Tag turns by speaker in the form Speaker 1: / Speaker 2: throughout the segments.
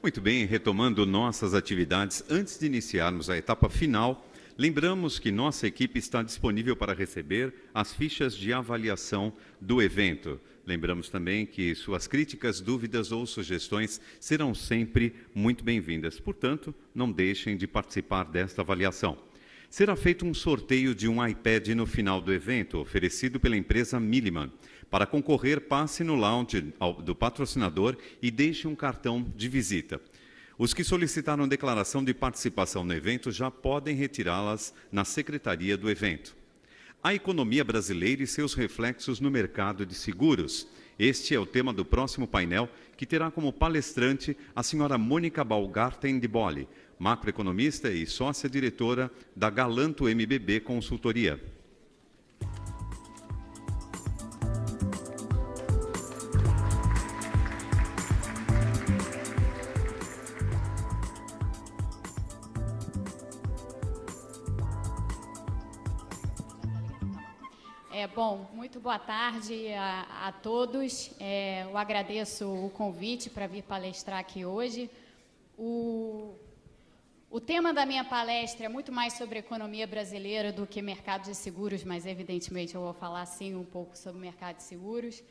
Speaker 1: Muito bem, retomando nossas atividades, antes de iniciarmos a etapa final, lembramos que nossa equipe está disponível para receber as fichas de avaliação do evento. Lembramos também que suas críticas, dúvidas ou sugestões serão sempre muito bem-vindas. Portanto, não deixem de participar desta avaliação. Será feito um sorteio de um iPad no final do evento, oferecido pela empresa Milliman. Para concorrer, passe no lounge do patrocinador e deixe um cartão de visita. Os que solicitaram declaração de participação no evento já podem retirá-las na secretaria do evento. A economia brasileira e seus reflexos no mercado de seguros. Este é o tema do próximo painel, que terá como palestrante a senhora Mônica Baumgarten de Bolle, macroeconomista e sócia-diretora da Galanto MBB Consultoria.
Speaker 2: Bom, muito boa tarde a todos. Eu agradeço o convite para vir palestrar aqui hoje. O tema da minha palestra é muito mais sobre economia brasileira do que mercado de seguros, mas evidentemente eu vou falar sim um pouco sobre mercado de seguros.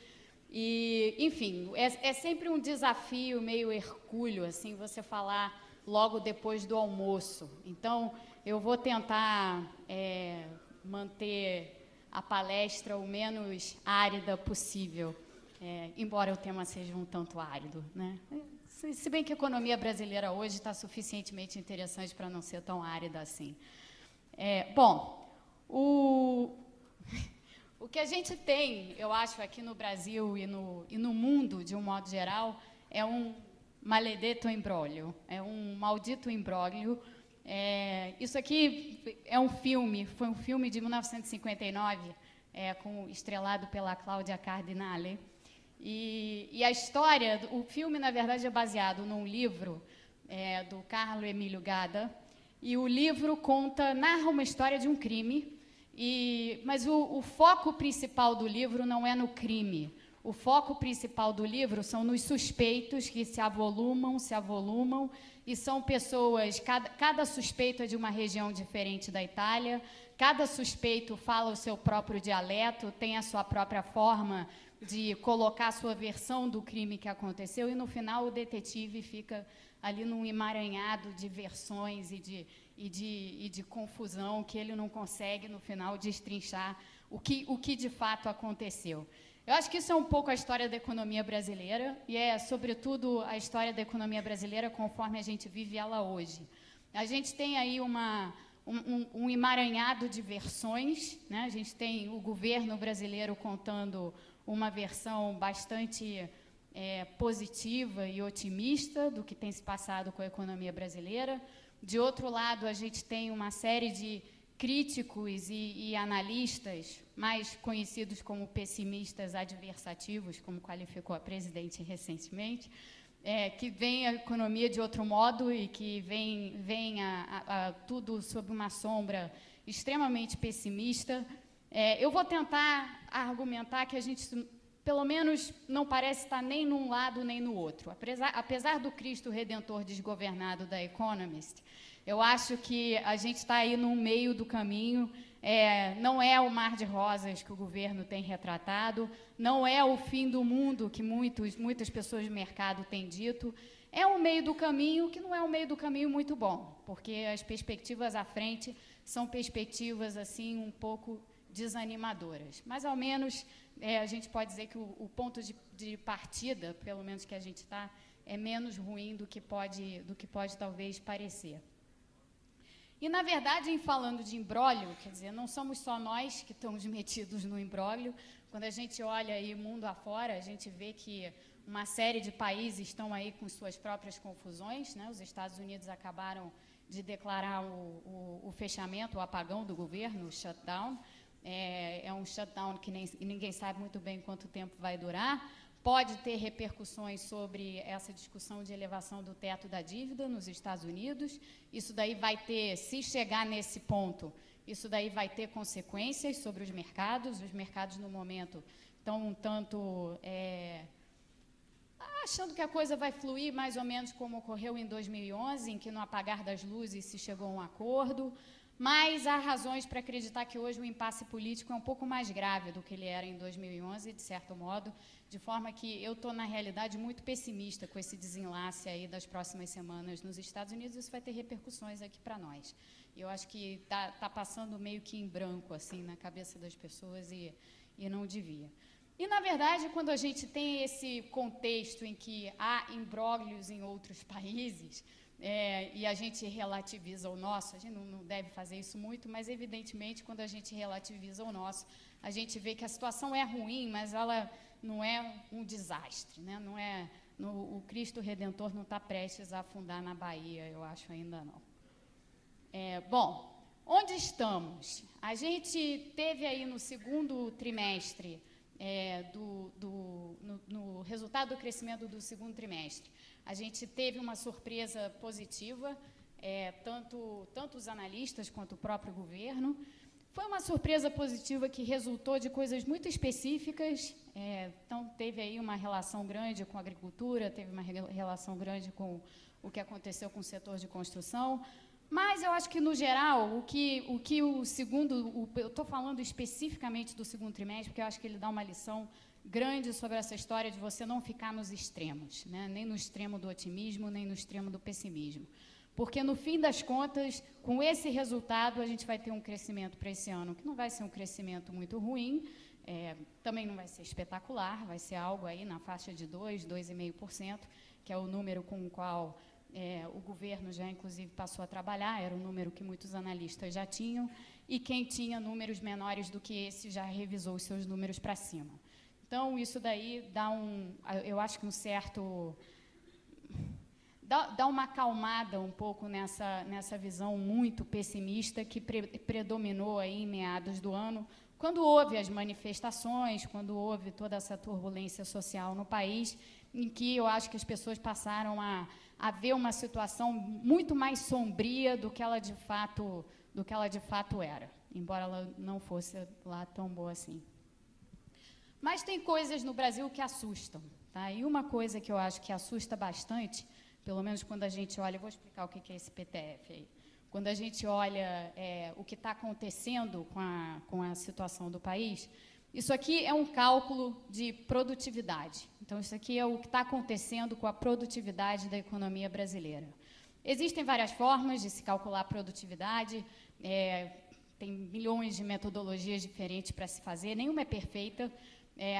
Speaker 2: E, enfim, é sempre um desafio meio hercúleo, assim, você falar logo depois do almoço. Então, eu vou tentar manter a palestra o menos árida possível, embora o tema seja um tanto árido, né? Se bem que a economia brasileira hoje está suficientemente interessante para não ser tão árida assim. Bom, o que a gente tem, eu acho, aqui no Brasil e no mundo, de um modo geral, é um maledetto imbróglio, é um maldito imbróglio. Isso aqui é um filme, foi um filme de 1959, estrelado pela Cláudia Cardinale. E a história, o filme, na verdade, é baseado num livro do Carlo Emílio Gadda, e o livro narra uma história de um crime, mas o foco principal do livro não é no crime. O foco principal do livro são nos suspeitos que se avolumam, e são pessoas, cada suspeito é de uma região diferente da Itália, cada suspeito fala o seu próprio dialeto, tem a sua própria forma de colocar a sua versão do crime que aconteceu, e no final o detetive fica ali num emaranhado de versões e de confusão que ele não consegue, no final, destrinchar o que de fato aconteceu. Eu acho que isso é um pouco a história da economia brasileira, e sobretudo, a história da economia brasileira conforme a gente vive ela hoje. A gente tem aí um emaranhado de versões, né? A gente tem o governo brasileiro contando uma versão bastante positiva e otimista do que tem se passado com a economia brasileira. De outro lado, a gente tem uma série de críticos e analistas, mais conhecidos como pessimistas adversativos, como qualificou a presidente recentemente, que veem a economia de outro modo e que veem a tudo sob uma sombra extremamente pessimista. Eu vou tentar argumentar que a gente, pelo menos, não parece estar nem num lado nem no outro. Apesar do Cristo Redentor desgovernado da Economist, eu acho que a gente está aí no meio do caminho. Não é o mar de rosas que o governo tem retratado, não é o fim do mundo que muitas pessoas do mercado têm dito. É um meio do caminho que não é um meio do caminho muito bom, porque as perspectivas à frente são perspectivas assim um pouco desanimadoras. Mas, ao menos, a gente pode dizer que o ponto de partida, pelo menos que a gente está, é menos ruim do que pode talvez parecer. E, na verdade, em falando de imbróglio, quer dizer, não somos só nós que estamos metidos no imbróglio. Quando a gente olha aí mundo afora, a gente vê que uma série de países estão aí com suas próprias confusões, né? Os Estados Unidos acabaram de declarar o fechamento, o apagão do governo, o shutdown. É um shutdown que ninguém sabe muito bem quanto tempo vai durar. Pode ter repercussões sobre essa discussão de elevação do teto da dívida nos Estados Unidos. Isso daí vai ter, se chegar nesse ponto, isso daí vai ter consequências sobre os mercados. Os mercados, no momento, estão um tanto achando que a coisa vai fluir mais ou menos como ocorreu em 2011, em que no apagar das luzes se chegou a um acordo, mas há razões para acreditar que hoje o impasse político é um pouco mais grave do que ele era em 2011, de certo modo, de forma que eu estou, na realidade, muito pessimista com esse desenlace aí das próximas semanas nos Estados Unidos. Isso vai ter repercussões aqui para nós. Eu acho que está passando meio que em branco, assim, na cabeça das pessoas e não devia. E, na verdade, quando a gente tem esse contexto em que há imbróglios em outros países, e a gente relativiza o nosso, a gente não deve fazer isso muito, mas, evidentemente, quando a gente relativiza o nosso, a gente vê que a situação é ruim, mas ela não é um desastre, né? Não é, o Cristo Redentor não está prestes a afundar na Bahia, eu acho ainda não. Bom, onde estamos? A gente teve aí no segundo trimestre, no resultado do crescimento do segundo trimestre, a gente teve uma surpresa positiva, tanto os analistas quanto o próprio governo. Foi uma surpresa positiva que resultou de coisas muito específicas, então teve aí uma relação grande com a agricultura, teve uma relação grande com o que aconteceu com o setor de construção, mas eu acho que, no geral, o que o segundo... eu estou falando especificamente do segundo trimestre, porque eu acho que ele dá uma lição grande sobre essa história de você não ficar nos extremos, né? Nem no extremo do otimismo, nem no extremo do pessimismo. Porque, no fim das contas, com esse resultado, a gente vai ter um crescimento para esse ano, que não vai ser um crescimento muito ruim, também não vai ser espetacular, vai ser algo aí na faixa de 2,5%, que é o número com o qual o governo já, inclusive, passou a trabalhar, era o número que muitos analistas já tinham, e quem tinha números menores do que esse já revisou os seus números para cima. Então, isso daí dá eu acho que um certo... dá uma acalmada um pouco nessa visão muito pessimista que predominou aí em meados do ano, quando houve as manifestações, quando houve toda essa turbulência social no país, em que eu acho que as pessoas passaram a ver uma situação muito mais sombria do que ela de fato era, embora ela não fosse lá tão boa assim. Mas tem coisas no Brasil que assustam, tá? E uma coisa que eu acho que assusta bastante, pelo menos quando a gente olha... eu vou explicar o que é esse PTF aí. Quando a gente olha o que está acontecendo com a situação do país, isso aqui é um cálculo de produtividade. Então, isso aqui é o que está acontecendo com a produtividade da economia brasileira. Existem várias formas de se calcular a produtividade, tem milhões de metodologias diferentes para se fazer, nenhuma é perfeita.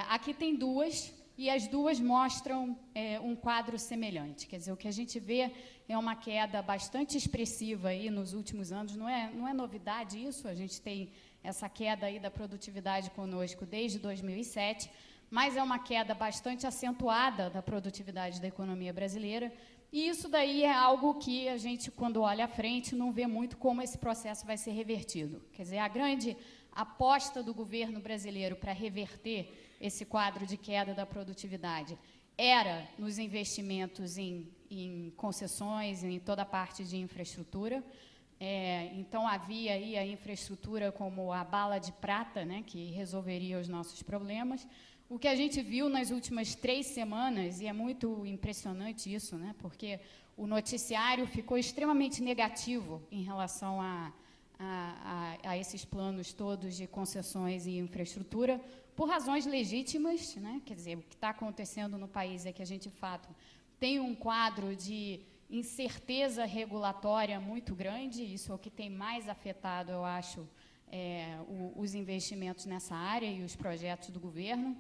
Speaker 2: Aqui tem duas, e as duas mostram um quadro semelhante. Quer dizer, o que a gente vê é uma queda bastante expressiva aí nos últimos anos. Não é novidade isso, a gente tem essa queda aí da produtividade conosco desde 2007, mas é uma queda bastante acentuada da produtividade da economia brasileira, e isso daí é algo que a gente, quando olha à frente, não vê muito como esse processo vai ser revertido. Quer dizer, a grande aposta do governo brasileiro para reverter esse quadro de queda da produtividade era nos investimentos em concessões, em toda a parte de infraestrutura. Então, havia aí a infraestrutura como a bala de prata, né, que resolveria os nossos problemas. O que a gente viu nas últimas 3 semanas, e é muito impressionante isso, né, porque o noticiário ficou extremamente negativo em relação a esses planos todos de concessões e infraestrutura, por razões legítimas, né? Quer dizer, o que está acontecendo no país é que a gente, de fato, tem um quadro de incerteza regulatória muito grande, isso é o que tem mais afetado, eu acho, os investimentos nessa área e os projetos do governo.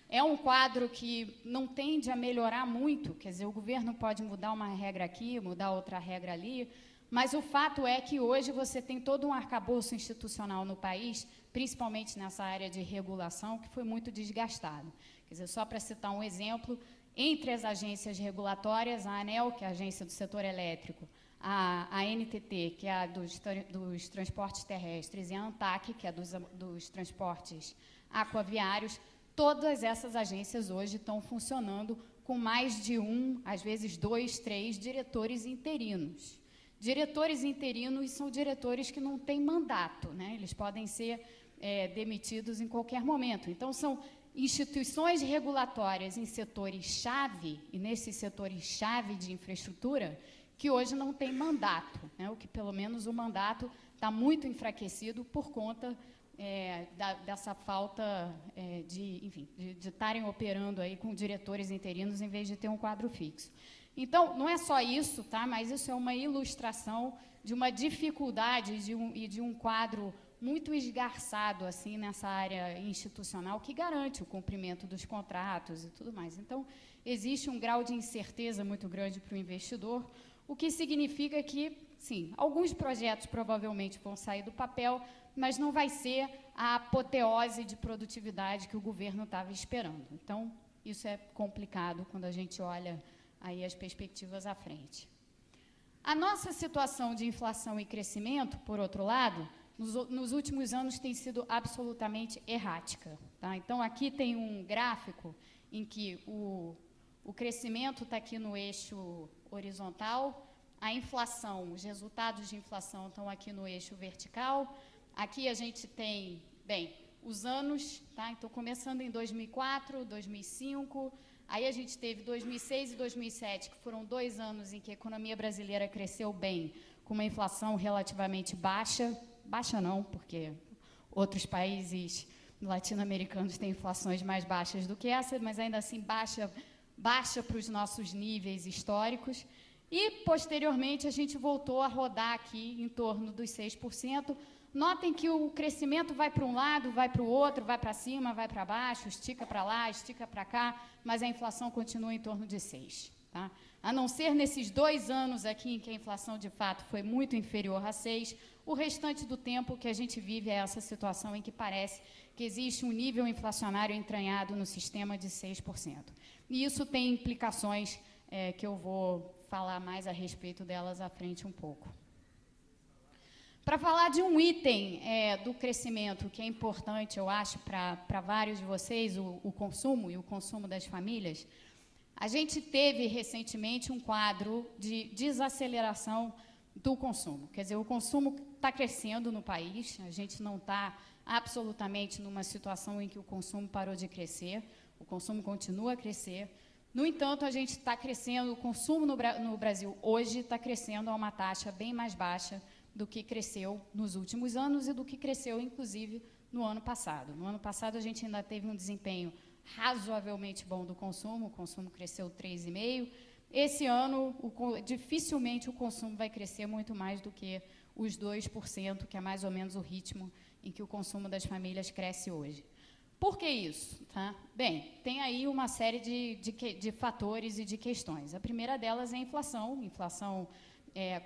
Speaker 2: É um quadro que não tende a melhorar muito, quer dizer, o governo pode mudar uma regra aqui, mudar outra regra ali, mas o fato é que hoje você tem todo um arcabouço institucional no país, principalmente nessa área de regulação, que foi muito desgastado. Quer dizer, só para citar um exemplo, entre as agências regulatórias, a ANEEL, que é a agência do setor elétrico, a NTT, que é a dos transportes terrestres, e a ANTAC, que é dos transportes aquaviários, todas essas agências hoje estão funcionando com mais de 1, às vezes 2, 3 diretores interinos. Diretores interinos são diretores que não têm mandato, né? Eles podem ser demitidos em qualquer momento. Então, são instituições regulatórias em setores-chave, e nesses setores-chave de infraestrutura, que hoje não têm mandato, né? O que, pelo menos, o mandato está muito enfraquecido por conta dessa falta de estarem operando aí com diretores interinos em vez de ter um quadro fixo. Então, não é só isso, tá? Mas isso é uma ilustração de uma dificuldade e de um quadro muito esgarçado assim nessa área institucional que garante o cumprimento dos contratos e tudo mais. Então, existe um grau de incerteza muito grande para o investidor, o que significa que, sim, alguns projetos provavelmente vão sair do papel, mas não vai ser a apoteose de produtividade que o governo estava esperando. Então, isso é complicado quando a gente olha aí as perspectivas à frente. A nossa situação de inflação e crescimento, por outro lado, nos últimos anos tem sido absolutamente errática. Tá? Então, aqui tem um gráfico em que o crescimento está aqui no eixo horizontal, a inflação, os resultados de inflação estão aqui no eixo vertical. Aqui a gente tem, os anos, tá? Então, começando em 2004, 2005, aí a gente teve 2006 e 2007, que foram 2 anos em que a economia brasileira cresceu bem, com uma inflação relativamente baixa não, porque outros países latino-americanos têm inflações mais baixas do que essa, mas ainda assim baixa para os nossos níveis históricos. E, posteriormente, a gente voltou a rodar aqui em torno dos 6%. Notem que o crescimento vai para um lado, vai para o outro, vai para cima, vai para baixo, estica para lá, estica para cá, mas a inflação continua em torno de 6%. Tá? A não ser nesses 2 anos aqui em que a inflação, de fato, foi muito inferior a 6%, o restante do tempo que a gente vive é essa situação em que parece que existe um nível inflacionário entranhado no sistema de 6%. E isso tem implicações que eu vou falar mais a respeito delas à frente um pouco. Para falar de um item do crescimento que é importante, eu acho, para vários de vocês, o consumo e o consumo das famílias, a gente teve recentemente um quadro de desaceleração do consumo. Quer dizer, o consumo está crescendo no país, a gente não está absolutamente numa situação em que o consumo parou de crescer, o consumo continua a crescer. No entanto, a gente está crescendo, o consumo no Brasil hoje está crescendo a uma taxa bem mais baixa do que cresceu nos últimos anos e do que cresceu, inclusive, no ano passado. No ano passado, a gente ainda teve um desempenho razoavelmente bom do consumo, o consumo cresceu 3,5%. Esse ano, dificilmente o consumo vai crescer muito mais do que os 2%, que é mais ou menos o ritmo em que o consumo das famílias cresce hoje. Por que isso? Tá? Bem, tem aí uma série de fatores e de questões. A primeira delas é a inflação. Inflação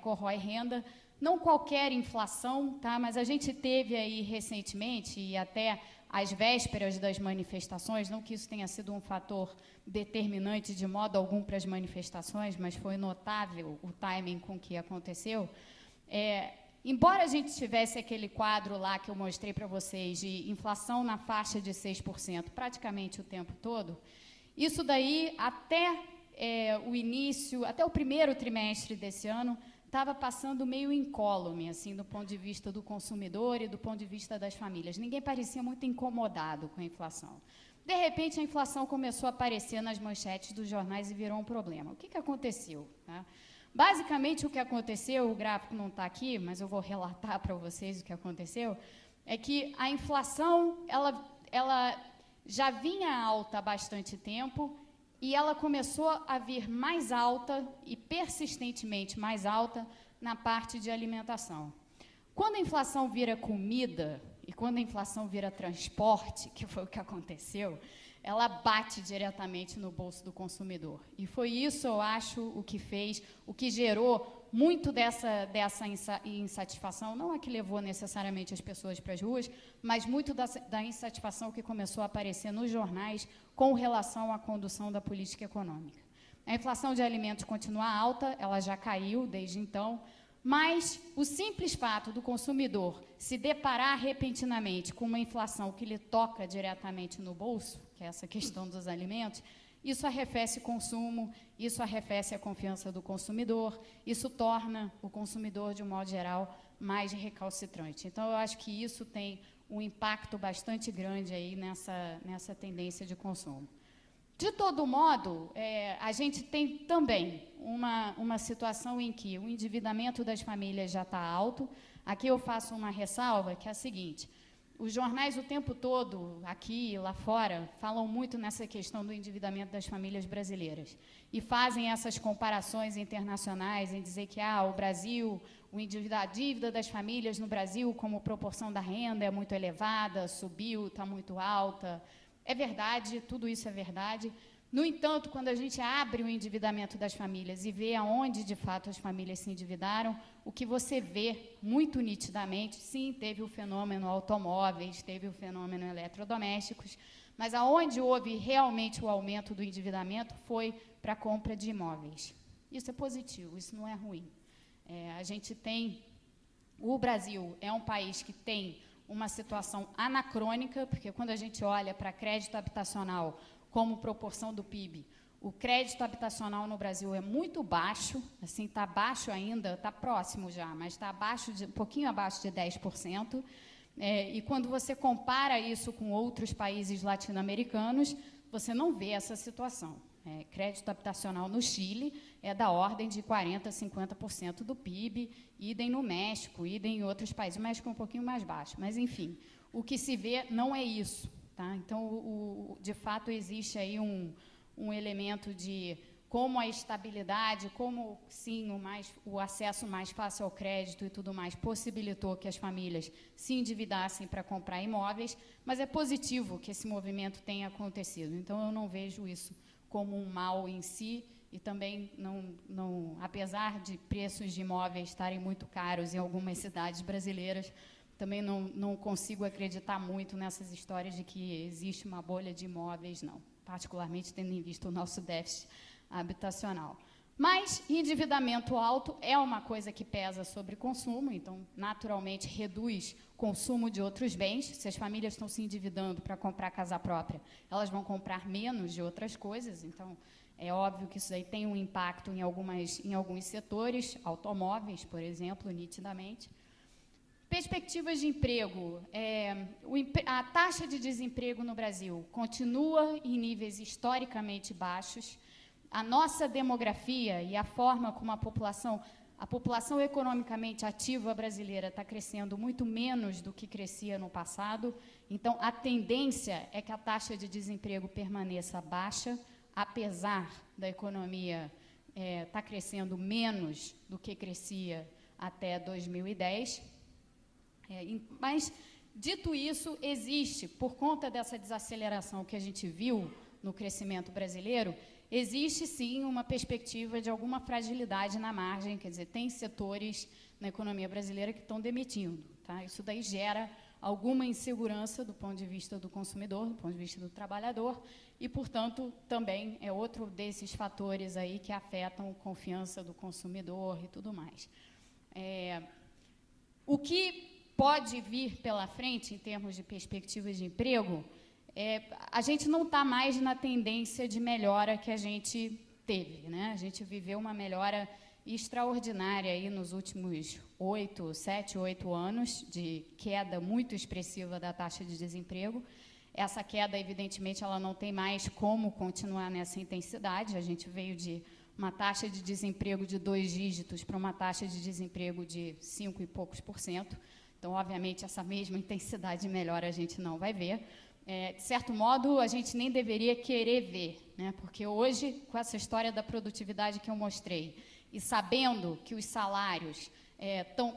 Speaker 2: corrói renda. Não qualquer inflação, tá? Mas a gente teve aí recentemente, e até às vésperas das manifestações, não que isso tenha sido um fator determinante de modo algum para as manifestações, mas foi notável o timing com que aconteceu. Embora a gente tivesse aquele quadro lá que eu mostrei para vocês de inflação na faixa de 6% praticamente o tempo todo, isso daí até até o primeiro trimestre desse ano, estava passando meio incólume, assim, do ponto de vista do consumidor e do ponto de vista das famílias. Ninguém parecia muito incomodado com a inflação. De repente, a inflação começou a aparecer nas manchetes dos jornais e virou um problema. O que aconteceu? Tá? Basicamente, o que aconteceu, o gráfico não está aqui, mas eu vou relatar para vocês o que aconteceu, é que a inflação ela já vinha alta há bastante tempo e ela começou a vir mais alta e persistentemente mais alta na parte de alimentação. Quando a inflação vira comida e quando a inflação vira transporte, que foi o que aconteceu, ela bate diretamente no bolso do consumidor. E foi isso, eu acho, o que gerou muito dessa insatisfação, não a que levou necessariamente as pessoas para as ruas, mas muito da insatisfação que começou a aparecer nos jornais com relação à condução da política econômica. A inflação de alimentos continua alta, ela já caiu desde então, mas o simples fato do consumidor se deparar repentinamente com uma inflação que lhe toca diretamente no bolso, que é essa questão dos alimentos, isso arrefece o consumo, isso arrefece a confiança do consumidor, isso torna o consumidor, de um modo geral, mais recalcitrante. Então, eu acho que isso tem um impacto bastante grande aí nessa tendência de consumo. De todo modo, a gente tem também uma situação em que o endividamento das famílias já está alto. Aqui eu faço uma ressalva, que é a seguinte: os jornais o tempo todo, aqui e lá fora, falam muito nessa questão do endividamento das famílias brasileiras e fazem essas comparações internacionais em dizer que o Brasil, a dívida das famílias no Brasil como proporção da renda é muito elevada, subiu, está muito alta. É verdade, tudo isso é verdade. No entanto, quando a gente abre o endividamento das famílias e vê aonde, de fato, as famílias se endividaram, o que você vê muito nitidamente, sim, teve o fenômeno automóveis, teve o fenômeno eletrodomésticos, mas aonde houve realmente o aumento do endividamento foi para a compra de imóveis. Isso é positivo, isso não é ruim. A gente tem... O Brasil é um país que tem uma situação anacrônica, porque quando a gente olha para crédito habitacional como proporção do PIB, o crédito habitacional no Brasil é muito baixo, assim, está baixo ainda, está próximo já, mas está um pouquinho abaixo de 10%. E quando você compara isso com outros países latino-americanos, você não vê essa situação. Crédito habitacional no Chile é da ordem de 40% a 50% do PIB, idem no México, idem em outros países. O México é um pouquinho mais baixo, mas, enfim, o que se vê não é isso. Tá? Então, de fato, existe aí um elemento de como a estabilidade, como, sim, o acesso mais fácil ao crédito e tudo mais possibilitou que as famílias se endividassem para comprar imóveis, mas é positivo que esse movimento tenha acontecido. Então, eu não vejo isso como um mal em si e também, apesar de preços de imóveis estarem muito caros em algumas cidades brasileiras, também não consigo acreditar muito nessas histórias de que existe uma bolha de imóveis, não. Particularmente tendo em vista o nosso déficit habitacional. Mas endividamento alto é uma coisa que pesa sobre consumo, então, naturalmente, reduz consumo de outros bens. Se as famílias estão se endividando para comprar casa própria, elas vão comprar menos de outras coisas, então, é óbvio que isso aí tem um impacto em alguns setores, automóveis, por exemplo, nitidamente. Perspectivas de emprego. A taxa de desemprego no Brasil continua em níveis historicamente baixos. A nossa demografia e a forma como a população economicamente ativa brasileira está crescendo muito menos do que crescia no passado. Então, a tendência é que a taxa de desemprego permaneça baixa, apesar da economia estar crescendo menos do que crescia até 2010. Mas, dito isso, existe, por conta dessa desaceleração que a gente viu no crescimento brasileiro, existe, sim, uma perspectiva de alguma fragilidade na margem, quer dizer, tem setores na economia brasileira que estão demitindo. Tá? Isso daí gera alguma insegurança do ponto de vista do consumidor, do ponto de vista do trabalhador, e, portanto, também é outro desses fatores aí que afetam a confiança do consumidor e tudo mais. O que pode vir pela frente, em termos de perspectivas de emprego, a gente não está mais na tendência de melhora que a gente teve. Né? A gente viveu uma melhora extraordinária aí nos últimos 7, 8 anos, de queda muito expressiva da taxa de desemprego. Essa queda, evidentemente, ela não tem mais como continuar nessa intensidade. A gente veio de uma taxa de desemprego de 2 dígitos para uma taxa de desemprego de 5 e poucos %. Então, obviamente, essa mesma intensidade de melhora a gente não vai ver. De certo modo, a gente nem deveria querer ver, né? Porque hoje, com essa história da produtividade que eu mostrei, e sabendo que os salários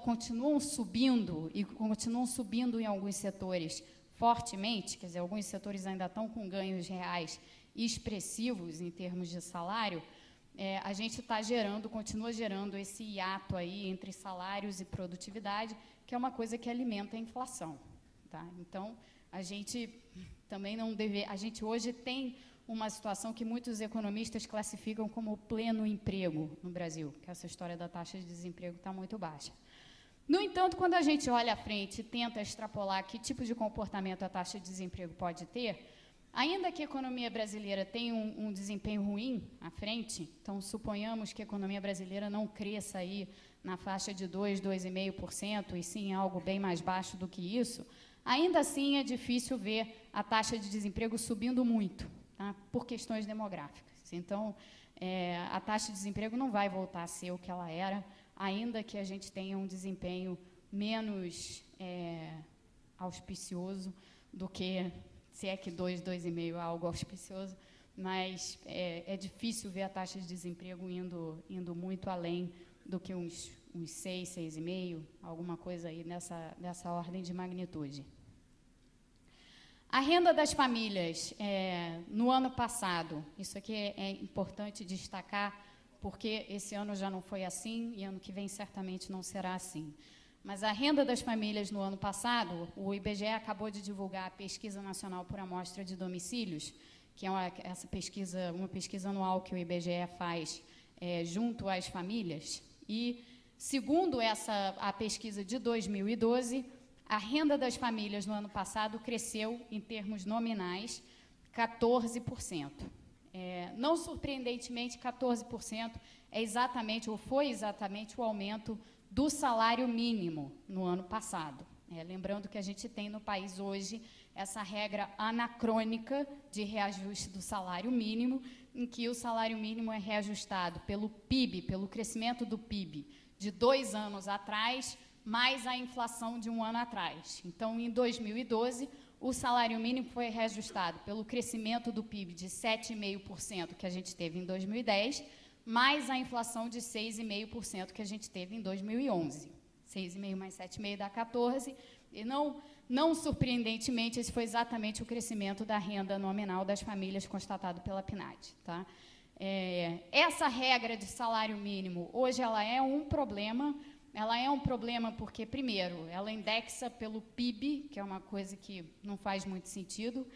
Speaker 2: continuam subindo, e continuam subindo em alguns setores fortemente, quer dizer, alguns setores ainda estão com ganhos reais expressivos em termos de salário, a gente continua gerando esse hiato aí entre salários e produtividade, que é uma coisa que alimenta a inflação. Tá? Então, a gente também não deve... A gente hoje tem uma situação que muitos economistas classificam como pleno emprego no Brasil, que essa história da taxa de desemprego está muito baixa. No entanto, quando a gente olha à frente e tenta extrapolar que tipo de comportamento a taxa de desemprego pode ter, ainda que a economia brasileira tenha um desempenho ruim à frente, então suponhamos que a economia brasileira não cresça aí na faixa de 2, 2,5%, e sim algo bem mais baixo do que isso, Ainda assim, é difícil ver a taxa de desemprego subindo muito, tá? Por questões demográficas. Então, a taxa de desemprego não vai voltar a ser o que ela era, ainda que a gente tenha um desempenho menos auspicioso do que, se é que 2,5 é algo auspicioso, mas é difícil ver a taxa de desemprego indo muito além do que uns 6, 6,5, alguma coisa aí nessa ordem de magnitude. A renda das famílias, no ano passado, isso aqui é importante destacar, porque esse ano já não foi assim, e ano que vem certamente não será assim. Mas a renda das famílias no ano passado, o IBGE acabou de divulgar a Pesquisa Nacional por Amostra de Domicílios, que é uma pesquisa anual que o IBGE faz junto às famílias. E, segundo a pesquisa de 2012, a renda das famílias no ano passado cresceu, em termos nominais, 14%. Não surpreendentemente, 14% foi exatamente o aumento do salário mínimo no ano passado. Lembrando que a gente tem no país hoje essa regra anacrônica de reajuste do salário mínimo, em que o salário mínimo é reajustado pelo PIB, pelo crescimento do PIB de 2 anos atrás, mais a inflação de 1 ano atrás. Então, em 2012, o salário mínimo foi reajustado pelo crescimento do PIB de 7,5% que a gente teve em 2010, mais a inflação de 6,5% que a gente teve em 2011. 6,5 mais 7,5 dá 14, e não surpreendentemente, esse foi exatamente o crescimento da renda nominal das famílias constatado pela PNAD. Tá? Essa regra de salário mínimo, hoje, ela é um problema. Ela é um problema porque, primeiro, ela indexa pelo PIB, que é uma coisa que não faz muito sentido,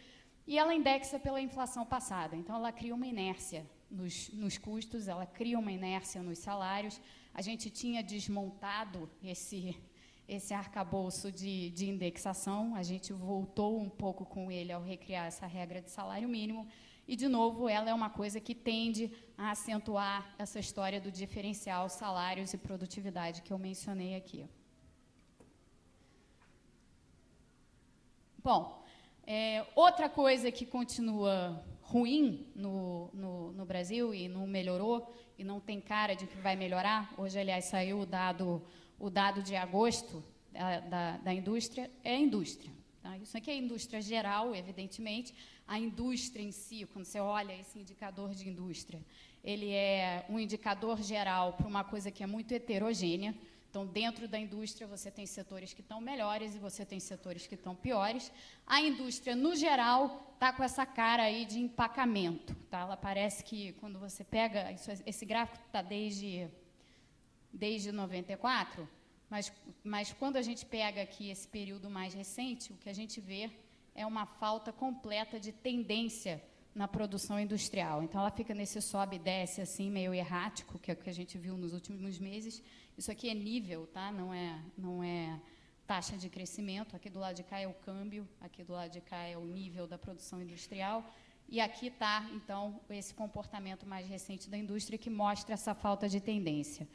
Speaker 2: e ela indexa pela inflação passada. Então, ela cria uma inércia nos custos, ela cria uma inércia nos salários. A gente tinha desmontado esse arcabouço de indexação, a gente voltou um pouco com ele ao recriar essa regra de salário mínimo, e, de novo, ela é uma coisa que tende a acentuar essa história do diferencial salários e produtividade que eu mencionei aqui. Bom, outra coisa que continua ruim no Brasil e não melhorou, e não tem cara de que vai melhorar, hoje, aliás, saiu o dado de agosto da indústria, é a indústria. Tá? Isso aqui é indústria geral, evidentemente. A indústria em si, quando você olha esse indicador de indústria, ele é um indicador geral para uma coisa que é muito heterogênea. Então, dentro da indústria, você tem setores que estão melhores e você tem setores que estão piores. A indústria, no geral, está com essa cara aí de empacamento. Tá? Ela parece que, quando você pega... Esse gráfico está desde 94, mas quando a gente pega aqui esse período mais recente, o que a gente vê é uma falta completa de tendência na produção industrial. Então, ela fica nesse sobe e desce, assim, meio errático, que é o que a gente viu nos últimos meses. Isso aqui é nível, tá? Não é taxa de crescimento. Aqui do lado de cá é o câmbio, aqui do lado de cá é o nível da produção industrial. E aqui está, então, esse comportamento mais recente da indústria que mostra essa falta de tendência.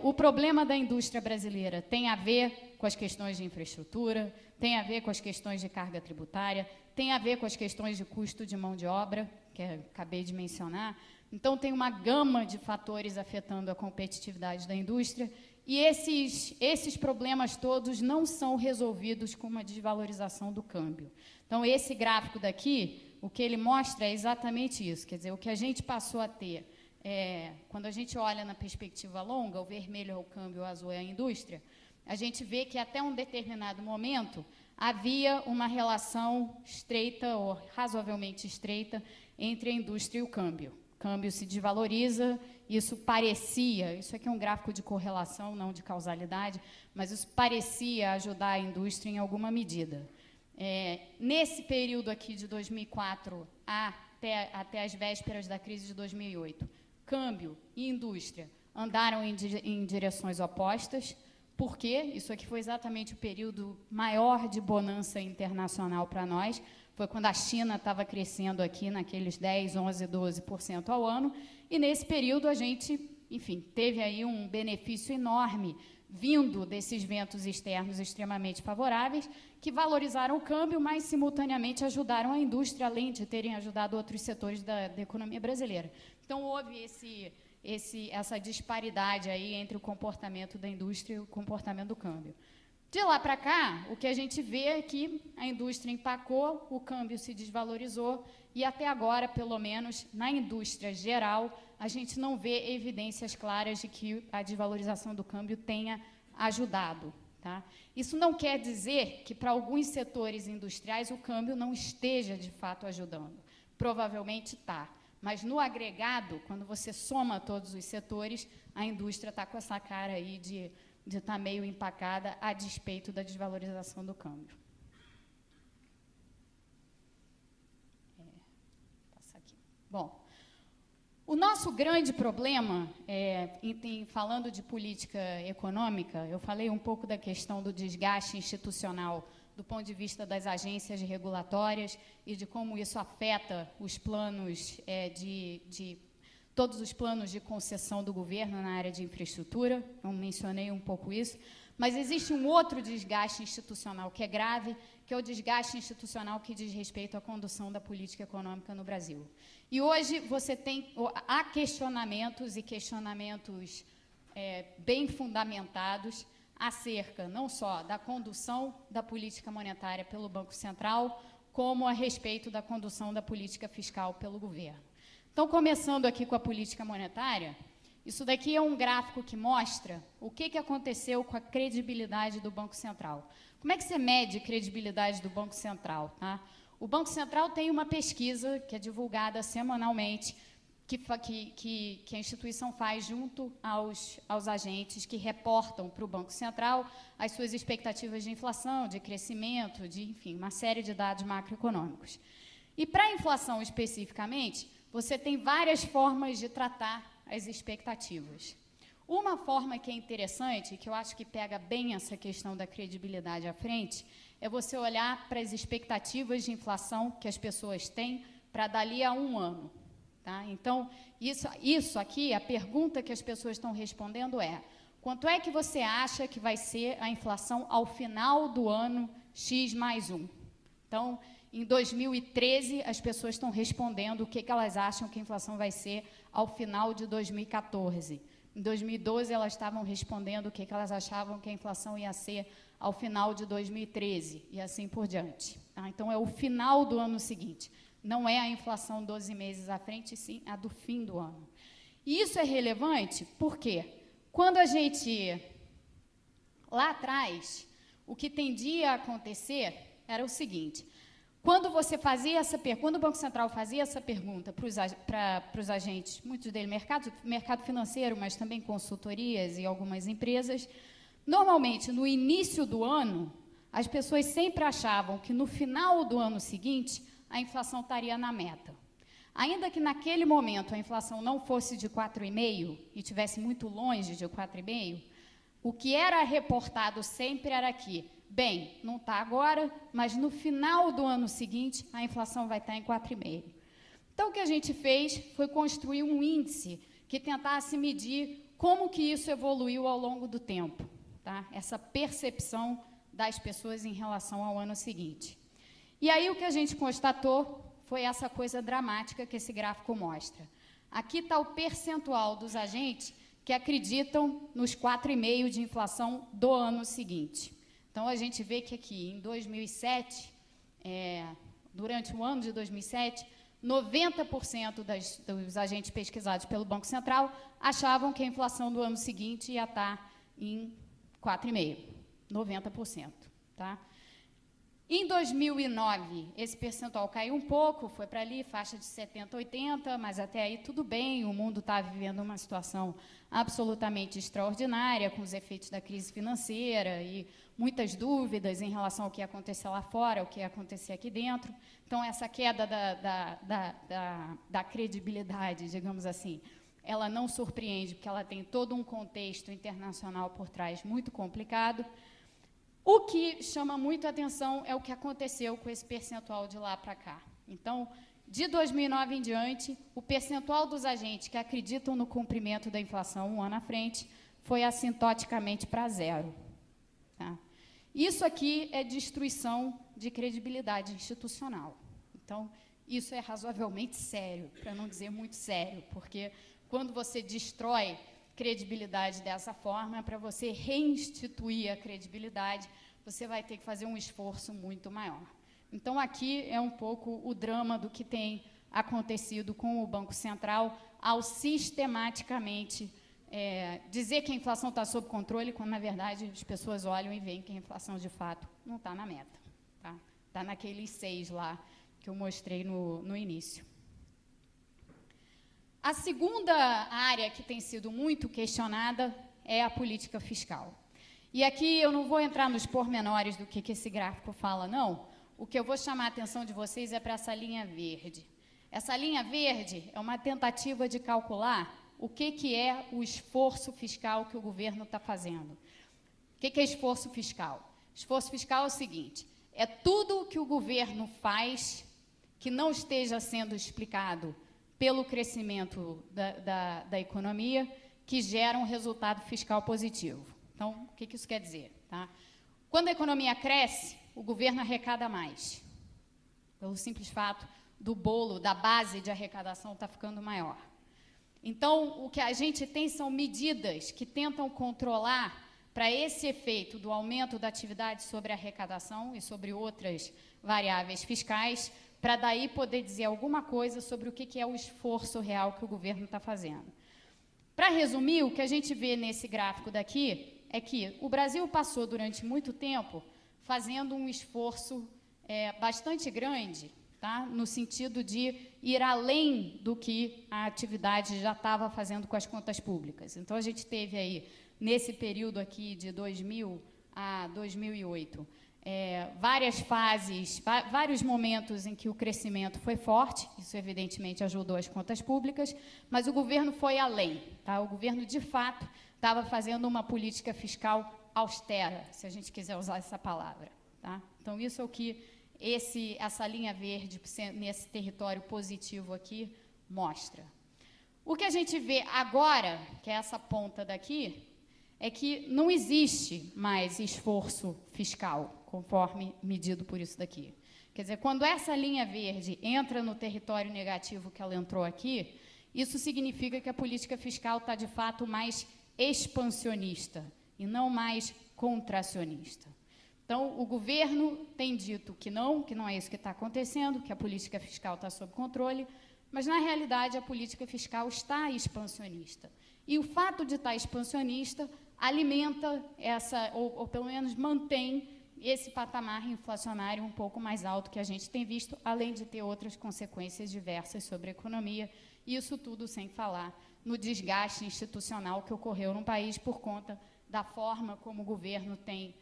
Speaker 2: O problema da indústria brasileira tem a ver com as questões de infraestrutura, tem a ver com as questões de carga tributária, tem a ver com as questões de custo de mão de obra, que acabei de mencionar. Então, tem uma gama de fatores afetando a competitividade da indústria, e esses problemas todos não são resolvidos com uma desvalorização do câmbio. Então, esse gráfico daqui, o que ele mostra é exatamente isso, quer dizer, o que a gente passou a ter, quando a gente olha na perspectiva longa, o vermelho é o câmbio, o azul é a indústria, a gente vê que até um determinado momento havia uma relação estreita ou razoavelmente estreita entre a indústria e o câmbio. O câmbio se desvaloriza, isso aqui é um gráfico de correlação, não de causalidade, mas isso parecia ajudar a indústria em alguma medida. Nesse período aqui de 2004 até as vésperas da crise de 2008, câmbio e indústria andaram em direções opostas. Por quê? Isso aqui foi exatamente o período maior de bonança internacional para nós. Foi quando a China estava crescendo aqui naqueles 10, 11, 12% ao ano. E, nesse período, a gente enfim, teve aí um benefício enorme vindo desses ventos externos extremamente favoráveis, que valorizaram o câmbio, mas, simultaneamente, ajudaram a indústria, além de terem ajudado outros setores da economia brasileira. Então, houve essa disparidade aí entre o comportamento da indústria e o comportamento do câmbio. De lá para cá, o que a gente vê é que a indústria empacou, o câmbio se desvalorizou, e até agora, pelo menos, na indústria geral, a gente não vê evidências claras de que a desvalorização do câmbio tenha ajudado. Tá? Isso não quer dizer que, para alguns setores industriais, o câmbio não esteja, de fato, ajudando. Provavelmente está. Mas, no agregado, quando você soma todos os setores, a indústria está com essa cara aí de estar meio empacada a despeito da desvalorização do câmbio. Passa aqui. Bom, o nosso grande problema, falando de política econômica, eu falei um pouco da questão do desgaste institucional do ponto de vista das agências regulatórias e de como isso afeta os planos todos os planos de concessão do governo na área de infraestrutura, eu mencionei um pouco isso, mas existe um outro desgaste institucional que é grave, que é o desgaste institucional que diz respeito à condução da política econômica no Brasil. E hoje há questionamentos bem fundamentados acerca não só da condução da política monetária pelo Banco Central, como a respeito da condução da política fiscal pelo governo. Então, começando aqui com a política monetária, isso daqui é um gráfico que mostra o que aconteceu com a credibilidade do Banco Central. Como é que você mede a credibilidade do Banco Central? Tá? O Banco Central tem uma pesquisa que é divulgada semanalmente, que a instituição faz junto aos agentes que reportam para o Banco Central as suas expectativas de inflação, de crescimento, enfim, uma série de dados macroeconômicos. E, para a inflação especificamente, você tem várias formas de tratar as expectativas. Uma forma que é interessante, que eu acho que pega bem essa questão da credibilidade à frente, é você olhar para as expectativas de inflação que as pessoas têm para dali a um ano. Tá? Então, isso aqui, a pergunta que as pessoas estão respondendo é: quanto é que você acha que vai ser a inflação ao final do ano X mais 1? Então, em 2013, as pessoas estão respondendo o que elas acham que a inflação vai ser ao final de 2014. Em 2012, elas estavam respondendo o que elas achavam que a inflação ia ser ao final de 2013, e assim por diante. Tá? Então, é o final do ano seguinte. Não é a inflação 12 meses à frente, sim a do fim do ano. E isso é relevante porque, quando a gente, lá atrás, o que tendia a acontecer era o seguinte: quando o Banco Central fazia essa pergunta para os agentes, muitos deles mercado financeiro, mas também consultorias e algumas empresas, normalmente, no início do ano, as pessoas sempre achavam que, no final do ano seguinte, a inflação estaria na meta. Ainda que, naquele momento, a inflação não fosse de 4,5% e estivesse muito longe de 4,5%, o que era reportado sempre era que, bem, não está agora, mas no final do ano seguinte, a inflação vai estar em 4,5%. Então, o que a gente fez foi construir um índice que tentasse medir como que isso evoluiu ao longo do tempo, tá? Essa percepção das pessoas em relação ao ano seguinte. E aí o que a gente constatou foi essa coisa dramática que esse gráfico mostra. Aqui está o percentual dos agentes que acreditam nos 4,5% de inflação do ano seguinte. Então, a gente vê que aqui, em 2007, durante o ano de 2007, 90% dos agentes pesquisados pelo Banco Central achavam que a inflação do ano seguinte ia estar em 4,5%. 90%. Tá? Em 2009, esse percentual caiu um pouco, foi para ali, faixa de 70%, 80%, mas até aí tudo bem, o mundo está vivendo uma situação absolutamente extraordinária, com os efeitos da crise financeira e muitas dúvidas em relação ao que ia acontecer lá fora, ao que ia acontecer aqui dentro. Então, essa queda da credibilidade, digamos assim, ela não surpreende, porque ela tem todo um contexto internacional por trás muito complicado. O que chama muito a atenção é o que aconteceu com esse percentual de lá para cá. Então, de 2009 em diante, o percentual dos agentes que acreditam no cumprimento da inflação um ano à frente foi assintoticamente para zero. Tá? Isso aqui é destruição de credibilidade institucional. Então, isso é razoavelmente sério, para não dizer muito sério, porque quando você destrói credibilidade dessa forma, para você reinstituir a credibilidade, você vai ter que fazer um esforço muito maior. Então, aqui é um pouco o drama do que tem acontecido com o Banco Central ao sistematicamente dizer que a inflação está sob controle, quando, na verdade, as pessoas olham e veem que a inflação, de fato, não está na meta. Está naqueles 6 lá que eu mostrei no início. A segunda área que tem sido muito questionada é a política fiscal. E aqui eu não vou entrar nos pormenores do que esse gráfico fala, não. O que eu vou chamar a atenção de vocês é para essa linha verde. Essa linha verde é uma tentativa de calcular o que é o esforço fiscal que o governo está fazendo. O que é esforço fiscal? Esforço fiscal é o seguinte, é tudo o que o governo faz que não esteja sendo explicado pelo crescimento da economia, que gera um resultado fiscal positivo. Então, o que isso quer dizer? Tá? Quando a economia cresce, o governo arrecada mais, pelo simples fato do bolo, da base de arrecadação estar ficando maior. Então, o que a gente tem são medidas que tentam controlar para esse efeito do aumento da atividade sobre a arrecadação e sobre outras variáveis fiscais, para daí poder dizer alguma coisa sobre o que é o esforço real que o governo está fazendo. Para resumir, o que a gente vê nesse gráfico daqui é que o Brasil passou durante muito tempo fazendo um esforço bastante grande, tá? No sentido de ir além do que a atividade já estava fazendo com as contas públicas. Então, a gente teve aí, nesse período aqui de 2000 a 2008, várias fases, vários momentos em que o crescimento foi forte, isso evidentemente ajudou as contas públicas, mas o governo foi além, tá? O governo, de fato, estava fazendo uma política fiscal austera, se a gente quiser usar essa palavra. Tá? Então, isso é o que essa linha verde, nesse território positivo aqui, mostra. O que a gente vê agora, que é essa ponta daqui, é que não existe mais esforço fiscal, conforme medido por isso daqui. Quer dizer, quando essa linha verde entra no território negativo que ela entrou aqui, isso significa que a política fiscal está, de fato, mais expansionista e não mais contracionista. Então, o governo tem dito que não é isso que está acontecendo, que a política fiscal está sob controle, mas, na realidade, a política fiscal está expansionista. E o fato de estar expansionista alimenta ou pelo menos mantém esse patamar inflacionário um pouco mais alto que a gente tem visto, além de ter outras consequências diversas sobre a economia, e isso tudo sem falar no desgaste institucional que ocorreu no país por conta da forma como o governo tem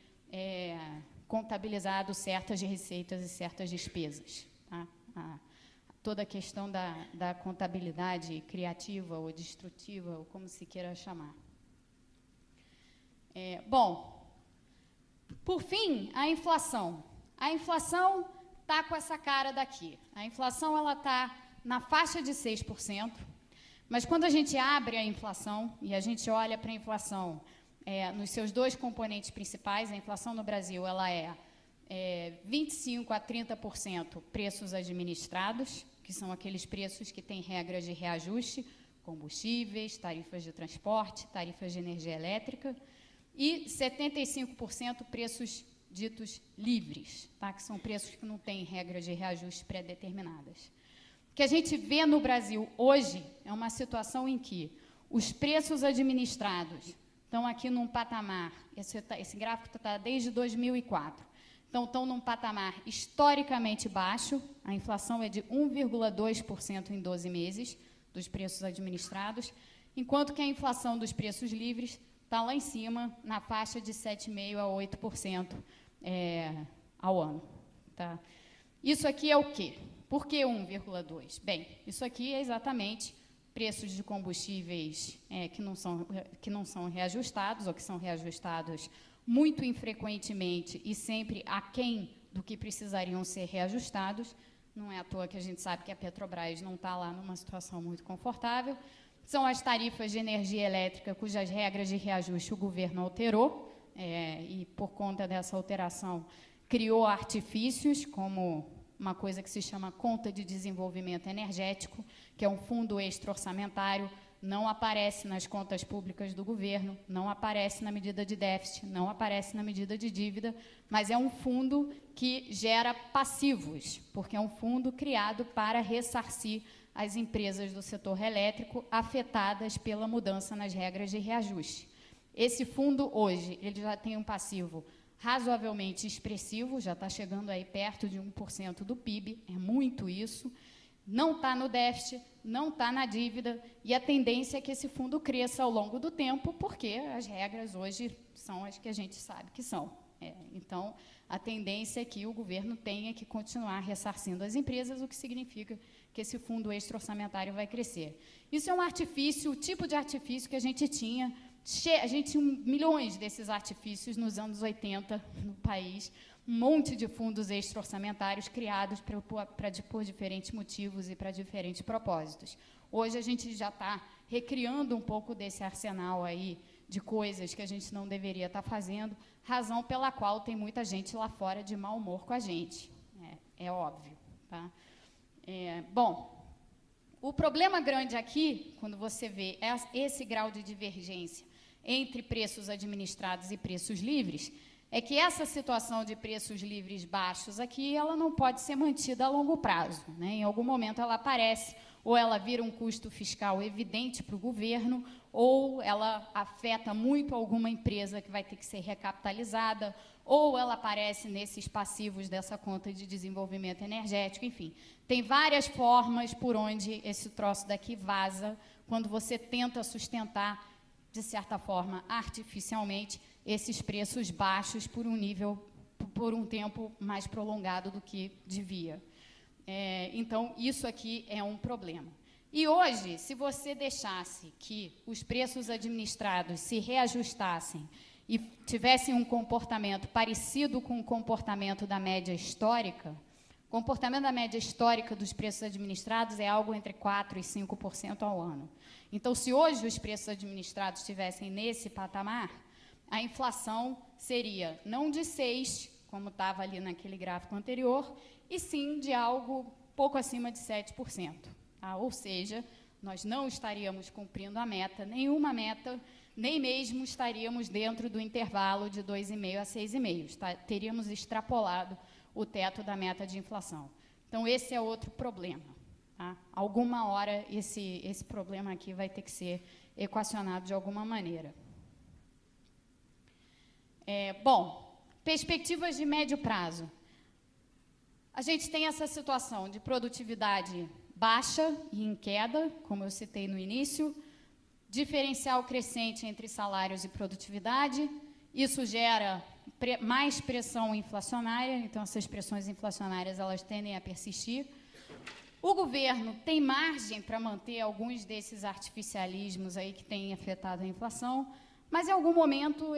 Speaker 2: contabilizado certas receitas e certas despesas. Tá? Toda a questão da contabilidade criativa ou destrutiva, ou como se queira chamar. Bom, por fim, a inflação. A inflação está com essa cara daqui. A inflação está na faixa de 6%, mas quando a gente abre a inflação e a gente olha para a inflação nos seus dois componentes principais, a inflação no Brasil ela 25% a 30% preços administrados, que são aqueles preços que têm regras de reajuste, combustíveis, tarifas de transporte, tarifas de energia elétrica, e 75% preços ditos livres, tá? Que são preços que não têm regras de reajuste pré-determinadas. O que a gente vê no Brasil hoje é uma situação em que os preços administrados estão aqui num patamar, esse gráfico está desde 2004, então estão num patamar historicamente baixo, a inflação é de 1,2% em 12 meses dos preços administrados, enquanto que a inflação dos preços livres está lá em cima, na faixa de 7,5% a 8% ao ano. Tá? Isso aqui é o quê? Por que 1,2%? Bem, isso aqui é exatamente preços de combustíveis que não são reajustados, ou que são reajustados muito infrequentemente e sempre aquém do que precisariam ser reajustados, não é à toa que a gente sabe que a Petrobras não está lá numa situação muito confortável. São as tarifas de energia elétrica, cujas regras de reajuste o governo alterou, e, por conta dessa alteração, criou artifícios, como uma coisa que se chama Conta de Desenvolvimento Energético, que é um fundo extra-orçamentário, não aparece nas contas públicas do governo, não aparece na medida de déficit, não aparece na medida de dívida, mas é um fundo que gera passivos, porque é um fundo criado para ressarcir as empresas do setor elétrico afetadas pela mudança nas regras de reajuste. Esse fundo, hoje, ele já tem um passivo razoavelmente expressivo, já está chegando aí perto de 1% do PIB, é muito isso, não está no déficit, não está na dívida, e a tendência é que esse fundo cresça ao longo do tempo, porque as regras hoje são as que a gente sabe que são. Então, a tendência é que o governo tenha que continuar ressarcindo as empresas, o que significa que esse fundo extra-orçamentário vai crescer. Isso é um artifício, o tipo de artifício que a gente tinha milhões desses artifícios nos anos 80 no país, um monte de fundos extra-orçamentários criados por diferentes motivos e para diferentes propósitos. Hoje a gente já está recriando um pouco desse arsenal aí de coisas que a gente não deveria estar fazendo, razão pela qual tem muita gente lá fora de mau humor com a gente. É óbvio. Tá? Bom, o problema grande aqui, quando você vê esse grau de divergência entre preços administrados e preços livres, é que essa situação de preços livres baixos aqui, ela não pode ser mantida a longo prazo, né? Em algum momento ela aparece, ou ela vira um custo fiscal evidente para o governo, ou ela afeta muito alguma empresa que vai ter que ser recapitalizada, ou ela aparece nesses passivos dessa conta de desenvolvimento energético, enfim. Tem várias formas por onde esse troço daqui vaza, quando você tenta sustentar, de certa forma, artificialmente, esses preços baixos por um tempo mais prolongado do que devia. Então, isso aqui é um problema. E hoje, se você deixasse que os preços administrados se reajustassem e tivessem um comportamento parecido com o comportamento da média histórica, o comportamento da média histórica dos preços administrados é algo entre 4% e 5% ao ano. Então, se hoje os preços administrados estivessem nesse patamar, a inflação seria não de 6%, como estava ali naquele gráfico anterior, e sim de algo pouco acima de 7%. Tá? Ou seja, nós não estaríamos cumprindo a meta, nenhuma meta, nem mesmo estaríamos dentro do intervalo de 2,5% a 6,5%. Tá? Teríamos extrapolado o teto da meta de inflação. Então, esse é outro problema. Tá? Alguma hora, esse problema aqui vai ter que ser equacionado de alguma maneira. Bom, perspectivas de médio prazo. A gente tem essa situação de produtividade baixa e em queda, como eu citei no início, diferencial crescente entre salários e produtividade, isso gera mais pressão inflacionária, então essas pressões inflacionárias elas tendem a persistir. O governo tem margem para manter alguns desses artificialismos aí que têm afetado a inflação, mas em algum momento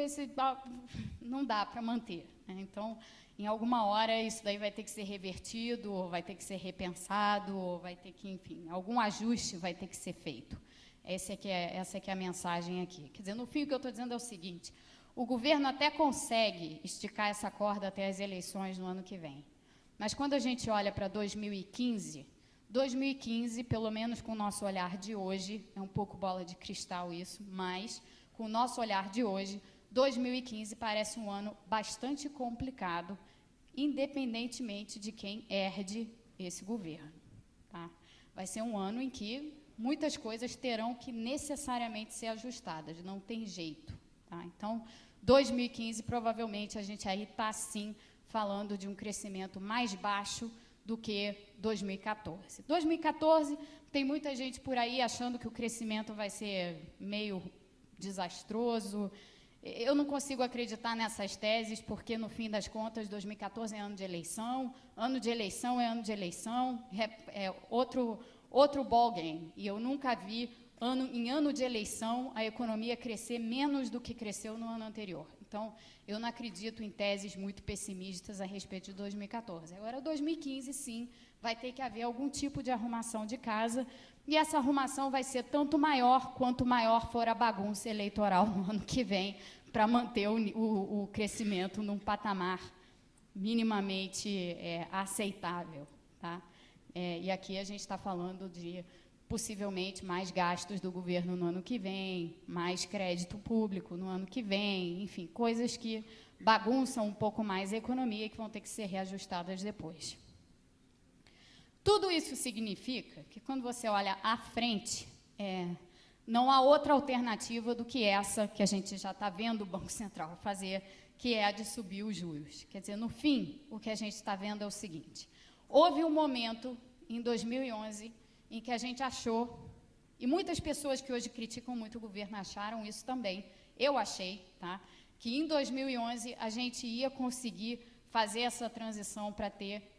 Speaker 2: não dá para manter. Né? Então, em alguma hora, isso daí vai ter que ser revertido, ou vai ter que ser repensado, ou vai ter que, enfim, algum ajuste vai ter que ser feito. Essa é que é a mensagem aqui. Quer dizer, no fim, o que eu estou dizendo é o seguinte, o governo até consegue esticar essa corda até as eleições no ano que vem. Mas quando a gente olha para 2015, pelo menos com o nosso olhar de hoje, é um pouco bola de cristal isso, mas com o nosso olhar de hoje, 2015 parece um ano bastante complicado, independentemente de quem herde esse governo. Tá? Vai ser um ano em que muitas coisas terão que necessariamente ser ajustadas, não tem jeito. Tá? Então, 2015, provavelmente, a gente aí está, sim, falando de um crescimento mais baixo do que 2014. 2014, tem muita gente por aí achando que o crescimento vai ser meio desastroso. Eu não consigo acreditar nessas teses, porque, no fim das contas, 2014 é ano de eleição é ano de eleição, é outro ballgame. E eu nunca vi em ano de eleição, a economia crescer menos do que cresceu no ano anterior. Então, eu não acredito em teses muito pessimistas a respeito de 2014. Agora, 2015, sim, vai ter que haver algum tipo de arrumação de casa, e essa arrumação vai ser tanto maior quanto maior for a bagunça eleitoral no ano que vem, para manter o crescimento num patamar minimamente aceitável. Tá? E aqui a gente está falando de, possivelmente, mais gastos do governo no ano que vem, mais crédito público no ano que vem, enfim, coisas que bagunçam um pouco mais a economia e que vão ter que ser reajustadas depois. Tudo isso significa que, quando você olha à frente, não há outra alternativa do que essa que a gente já está vendo o Banco Central fazer, que é a de subir os juros. Quer dizer, no fim, o que a gente está vendo é o seguinte: houve um momento, em 2011, em que a gente achou, e muitas pessoas que hoje criticam muito o governo acharam isso também, eu achei, tá, que em 2011 a gente ia conseguir fazer essa transição para ter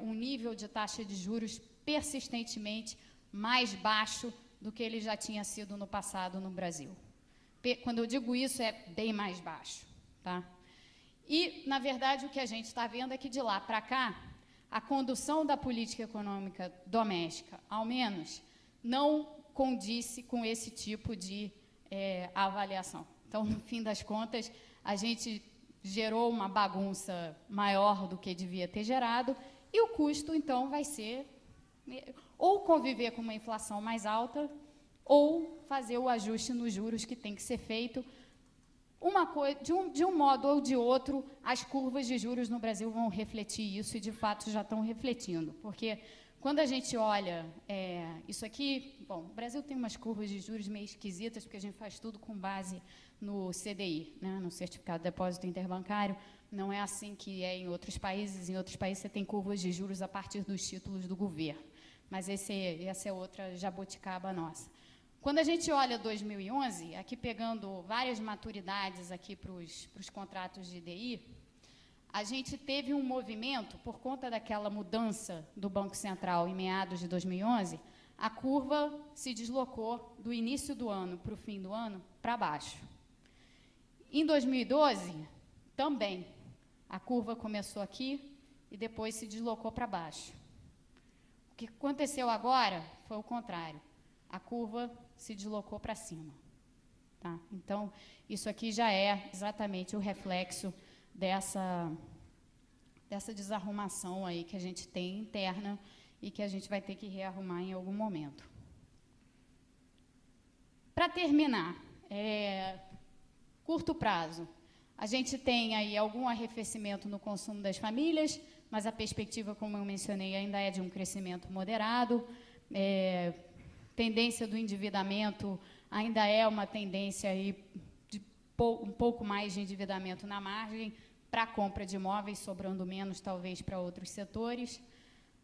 Speaker 2: um nível de taxa de juros persistentemente mais baixo do que ele já tinha sido no passado no Brasil. Quando eu digo isso, é bem mais baixo. Tá? E, na verdade, o que a gente está vendo é que, de lá para cá, a condução da política econômica doméstica, ao menos, não condice com esse tipo de avaliação. Então, no fim das contas, a gente gerou uma bagunça maior do que devia ter gerado, e o custo, então, vai ser ou conviver com uma inflação mais alta, ou fazer o ajuste nos juros que tem que ser feito. De um modo ou de outro, as curvas de juros no Brasil vão refletir isso, e, de fato, já estão refletindo. Porque, quando a gente olha isso aqui, bom, o Brasil tem umas curvas de juros meio esquisitas, porque a gente faz tudo com base no CDI, né, no Certificado de Depósito Interbancário. Não é assim que é em outros países. Em outros países, você tem curvas de juros a partir dos títulos do governo. Mas essa é outra jabuticaba nossa. Quando a gente olha 2011, aqui pegando várias maturidades aqui para os contratos de DI, a gente teve um movimento, por conta daquela mudança do Banco Central em meados de 2011, a curva se deslocou do início do ano para o fim do ano para baixo. Em 2012, também, a curva começou aqui e depois se deslocou para baixo. O que aconteceu agora foi o contrário. A curva se deslocou para cima. Tá? Então, isso aqui já é exatamente o reflexo dessa desarrumação aí que a gente tem interna e que a gente vai ter que rearrumar em algum momento. Para terminar, curto prazo, a gente tem aí algum arrefecimento no consumo das famílias, mas a perspectiva, como eu mencionei, ainda é de um crescimento moderado. Tendência do endividamento ainda é uma tendência aí de um pouco mais de endividamento na margem para a compra de imóveis, sobrando menos, talvez, para outros setores.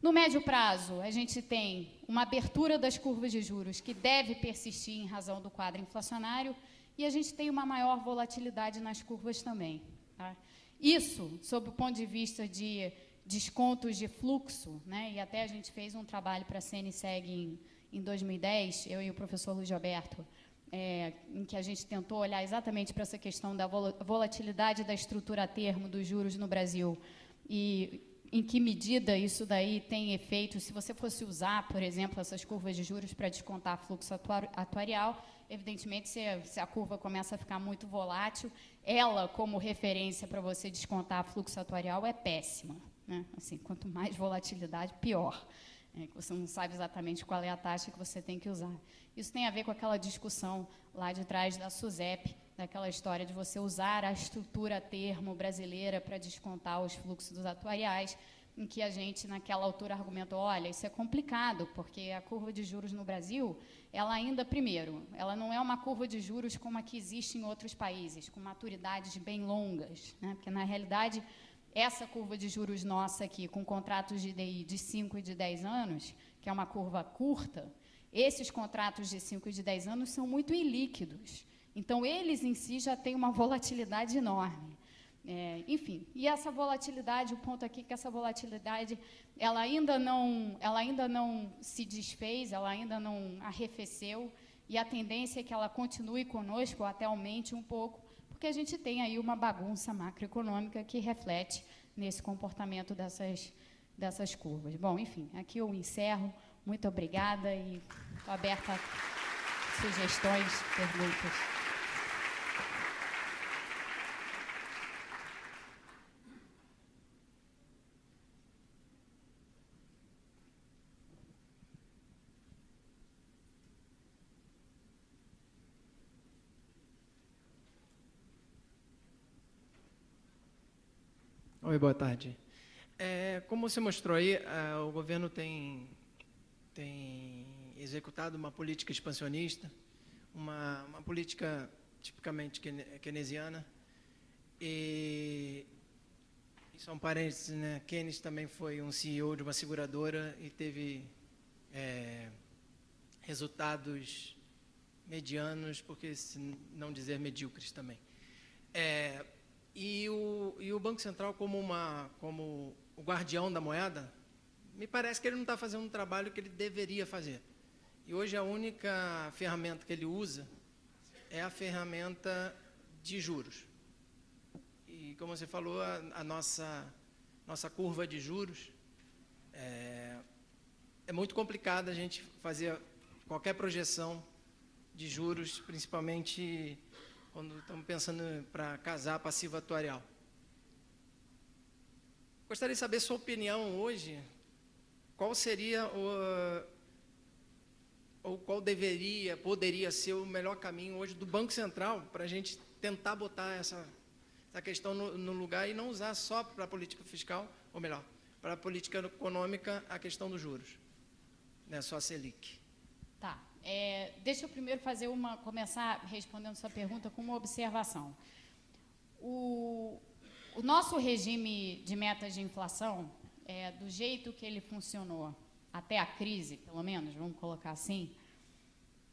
Speaker 2: No médio prazo, a gente tem uma abertura das curvas de juros que deve persistir em razão do quadro inflacionário, e a gente tem uma maior volatilidade nas curvas também. Tá? Isso, sob o ponto de vista de descontos de fluxo, né, e até a gente fez um trabalho para a CNSEG em 2010, eu e o professor Luiz Alberto, em que a gente tentou olhar exatamente para essa questão da volatilidade da estrutura a termo dos juros no Brasil e em que medida isso daí tem efeito. Se você fosse usar, por exemplo, essas curvas de juros para descontar fluxo atuarial, evidentemente, se a curva começa a ficar muito volátil, ela, como referência para você descontar fluxo atuarial, é péssima. Né? Assim, quanto mais volatilidade, pior. Que você não sabe exatamente qual é a taxa que você tem que usar. Isso tem a ver com aquela discussão lá de trás da SUSEP, daquela história de você usar a estrutura a termo brasileira para descontar os fluxos atuariais, em que a gente, naquela altura, argumentou, olha, isso é complicado, porque a curva de juros no Brasil, ela ainda, primeiro, ela não é uma curva de juros como a que existe em outros países, com maturidades bem longas, né? Porque, na realidade, essa curva de juros nossa aqui, com contratos de DI de 5 e de 10 anos, que é uma curva curta, esses contratos de 5 e de 10 anos são muito ilíquidos. Então, eles em si já têm uma volatilidade enorme. Enfim, e essa volatilidade, o ponto aqui é que essa volatilidade, ela ainda não se desfez, ela ainda não arrefeceu, e a tendência é que ela continue conosco, ou até aumente um pouco, porque a gente tem aí uma bagunça macroeconômica que reflete nesse comportamento dessas curvas. Bom, enfim, aqui eu encerro. Muito obrigada e estou aberta a sugestões, perguntas.
Speaker 3: Oi, boa tarde. Como você mostrou aí, o governo tem executado uma política expansionista, uma política tipicamente keynesiana, e só um parênteses, né? Keynes também foi um CEO de uma seguradora e teve resultados medianos, porque se não dizer medíocres também. E o Banco Central, como o guardião da moeda, me parece que ele não está fazendo um trabalho que ele deveria fazer. E hoje a única ferramenta que ele usa é a ferramenta de juros. E como você falou, a nossa curva de juros é muito complicado a gente fazer qualquer projeção de juros, principalmente quando estamos pensando para casar passivo atuarial. Gostaria de saber sua opinião hoje, qual seria ou qual poderia ser o melhor caminho hoje do Banco Central para a gente tentar botar essa questão no lugar e não usar só para a política fiscal, ou melhor, para a política econômica, a questão dos juros, não é só a Selic.
Speaker 2: Tá. Deixa eu primeiro começar respondendo sua pergunta com uma observação. O nosso regime de metas de inflação, do jeito que ele funcionou até a crise, pelo menos, vamos colocar assim,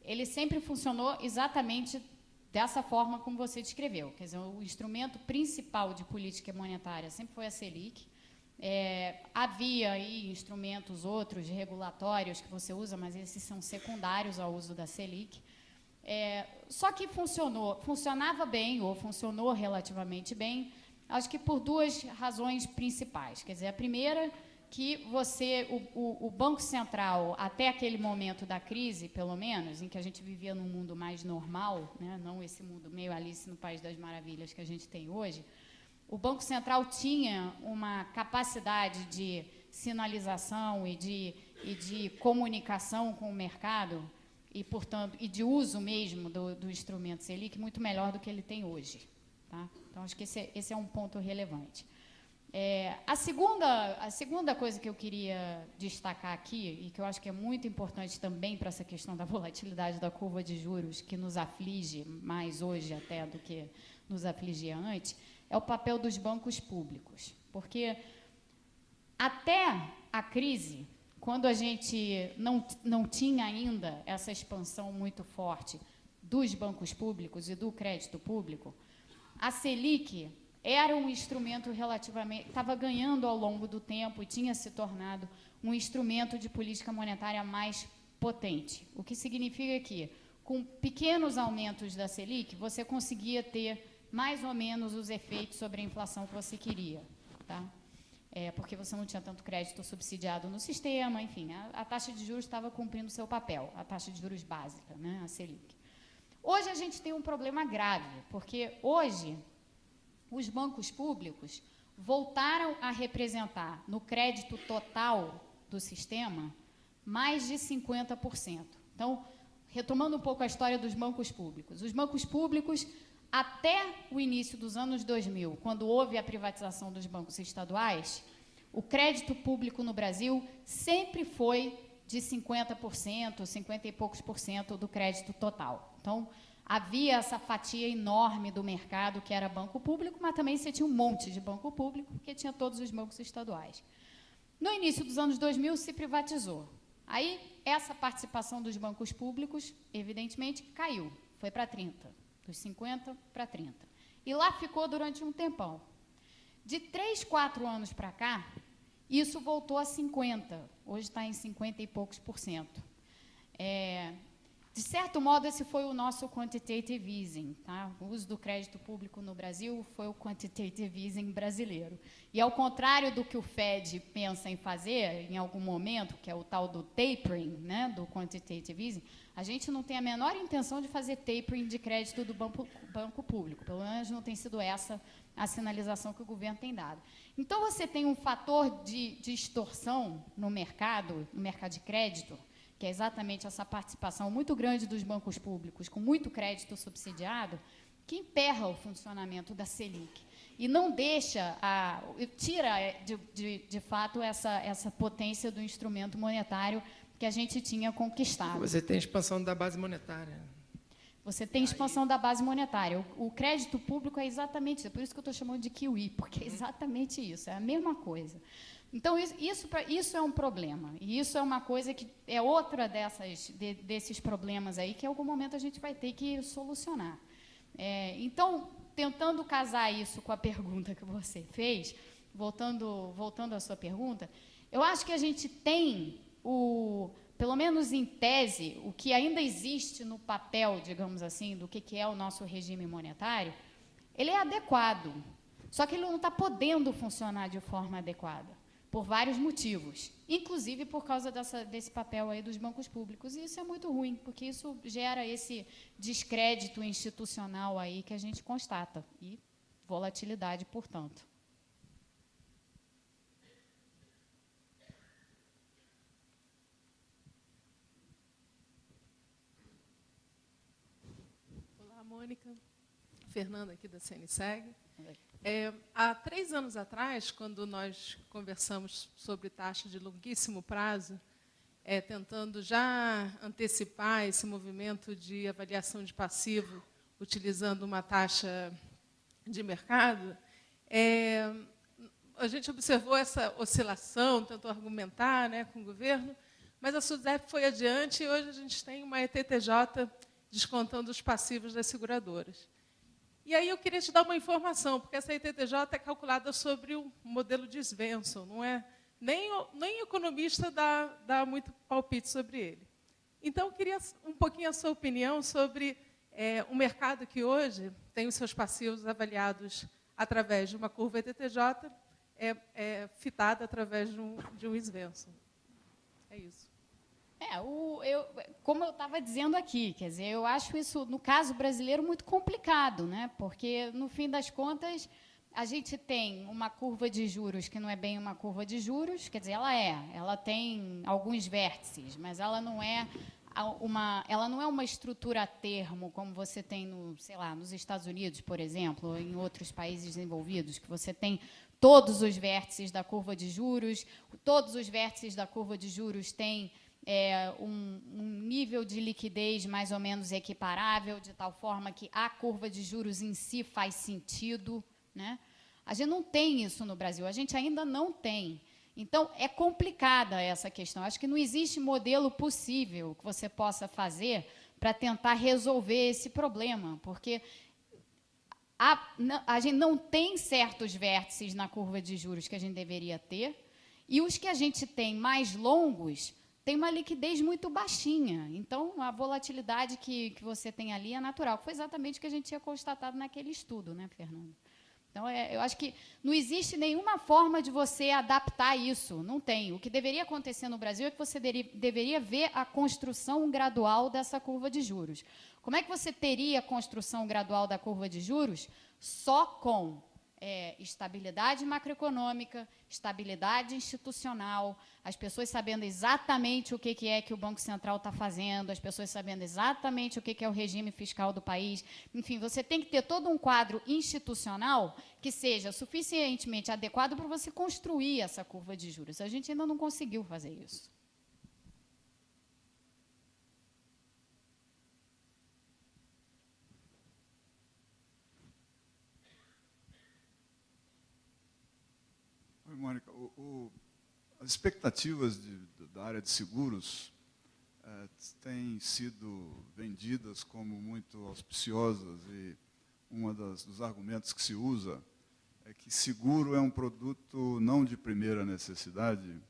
Speaker 2: ele sempre funcionou exatamente dessa forma como você descreveu. Quer dizer, o instrumento principal de política monetária sempre foi a Selic. Havia aí instrumentos outros regulatórios que você usa, mas esses são secundários ao uso da Selic. Só que funcionava bem, ou funcionou relativamente bem, acho que por duas razões principais. Quer dizer, a primeira, que o Banco Central, até aquele momento da crise, pelo menos, em que a gente vivia num mundo mais normal, né, não esse mundo meio Alice no País das Maravilhas que a gente tem hoje, o Banco Central tinha uma capacidade de sinalização e de comunicação com o mercado e, portanto, de uso mesmo do instrumento Selic muito melhor do que ele tem hoje. Tá? Então, acho que esse é um ponto relevante. A segunda coisa que eu queria destacar aqui, e que eu acho que é muito importante também para essa questão da volatilidade da curva de juros, que nos aflige mais hoje até do que nos afligia antes, é o papel dos bancos públicos. Porque até a crise, quando a gente não tinha ainda essa expansão muito forte dos bancos públicos e do crédito público, a Selic era um instrumento relativamente... estava ganhando ao longo do tempo e tinha se tornado um instrumento de política monetária mais potente. O que significa que, com pequenos aumentos da Selic, você conseguia ter mais ou menos os efeitos sobre a inflação que você queria, tá? Porque você não tinha tanto crédito subsidiado no sistema, enfim, a taxa de juros estava cumprindo o seu papel, a taxa de juros básica, né, a Selic. Hoje a gente tem um problema grave, porque hoje os bancos públicos voltaram a representar no crédito total do sistema mais de 50%. Então, retomando um pouco a história dos bancos públicos, os bancos públicos, até o início dos anos 2000, quando houve a privatização dos bancos estaduais, o crédito público no Brasil sempre foi de 50%, 50 e poucos por cento do crédito total. Então, havia essa fatia enorme do mercado que era banco público, mas também você tinha um monte de banco público, porque tinha todos os bancos estaduais. No início dos anos 2000, se privatizou. Aí, essa participação dos bancos públicos, evidentemente, caiu, foi para 30%. Dos 50 para 30. E lá ficou durante um tempão. De 3, 4 anos para cá, isso voltou a 50. Hoje está em 50 e poucos por cento. De certo modo, esse foi o nosso quantitative easing. Tá? O uso do crédito público no Brasil foi o quantitative easing brasileiro. E, ao contrário do que o Fed pensa em fazer, em algum momento, que é o tal do tapering, né, do quantitative easing, a gente não tem a menor intenção de fazer tapering de crédito do banco público. Pelo menos não tem sido essa a sinalização que o governo tem dado. Então, você tem um fator de distorção no mercado de crédito, que é exatamente essa participação muito grande dos bancos públicos, com muito crédito subsidiado, que emperra o funcionamento da Selic e não deixa, tira, de fato, essa potência do instrumento monetário que a gente tinha conquistado.
Speaker 3: Você tem expansão da base monetária.
Speaker 2: Você tem expansão da base monetária. O crédito público é exatamente isso. É por isso que eu estou chamando de QE, porque é exatamente isso, é a mesma coisa. Então, isso é um problema. E isso é uma coisa que é outra desses problemas aí que, em algum momento, a gente vai ter que solucionar. Então, tentando casar isso com a pergunta que você fez, voltando à sua pergunta, eu acho que a gente tem, pelo menos em tese, o que ainda existe no papel, digamos assim, do que é o nosso regime monetário, ele é adequado. Só que ele não está podendo funcionar de forma adequada, por vários motivos, inclusive por causa desse papel aí dos bancos públicos. E isso é muito ruim, porque isso gera esse descrédito institucional aí que a gente constata, e volatilidade, portanto.
Speaker 4: Olá, Mônica. Fernanda, aqui da CNSEG. Há 3 anos atrás, quando nós conversamos sobre taxa de longuíssimo prazo, tentando já antecipar esse movimento de avaliação de passivo, utilizando uma taxa de mercado, a gente observou essa oscilação, tentou argumentar, né, com o governo, mas a SUDEP foi adiante e hoje a gente tem uma ETTJ descontando os passivos das seguradoras. E aí eu queria te dar uma informação, porque essa ETTJ é calculada sobre o modelo de Svensson, não é? Nem economista dá muito palpite sobre ele. Então, eu queria um pouquinho a sua opinião sobre um mercado que hoje tem os seus passivos avaliados através de uma curva ETTJ, fitada através de um Svensson. É isso.
Speaker 2: Como eu estava dizendo aqui, quer dizer, eu acho isso, no caso brasileiro, muito complicado, né? Porque, no fim das contas, a gente tem uma curva de juros que não é bem uma curva de juros, quer dizer, ela tem alguns vértices, mas ela não é uma estrutura a termo, como você tem nos Estados Unidos, por exemplo, ou em outros países desenvolvidos, que você tem todos os vértices da curva de juros, todos os vértices da curva de juros têm um nível de liquidez mais ou menos equiparável, de tal forma que a curva de juros em si faz sentido, né? A gente não tem isso no Brasil, a gente ainda não tem. Então, é complicada essa questão. Acho que não existe modelo possível que você possa fazer para tentar resolver esse problema, porque a gente não tem certos vértices na curva de juros que a gente deveria ter, e os que a gente tem mais longos tem uma liquidez muito baixinha. Então, a volatilidade que você tem ali é natural. Foi exatamente o que a gente tinha constatado naquele estudo, né, Fernando? Então, eu acho que não existe nenhuma forma de você adaptar isso. Não tem. O que deveria acontecer no Brasil é que você deveria ver a construção gradual dessa curva de juros. Como é que você teria a construção gradual da curva de juros? Só com estabilidade macroeconômica, estabilidade institucional, as pessoas sabendo exatamente o que é que o Banco Central está fazendo, as pessoas sabendo exatamente o que é o regime fiscal do país. Enfim, você tem que ter todo um quadro institucional que seja suficientemente adequado para você construir essa curva de juros. A gente ainda não conseguiu fazer isso.
Speaker 5: Mônica, as expectativas da área de seguros têm sido vendidas como muito auspiciosas, e dos argumentos que se usa é que seguro é um produto não de primeira necessidade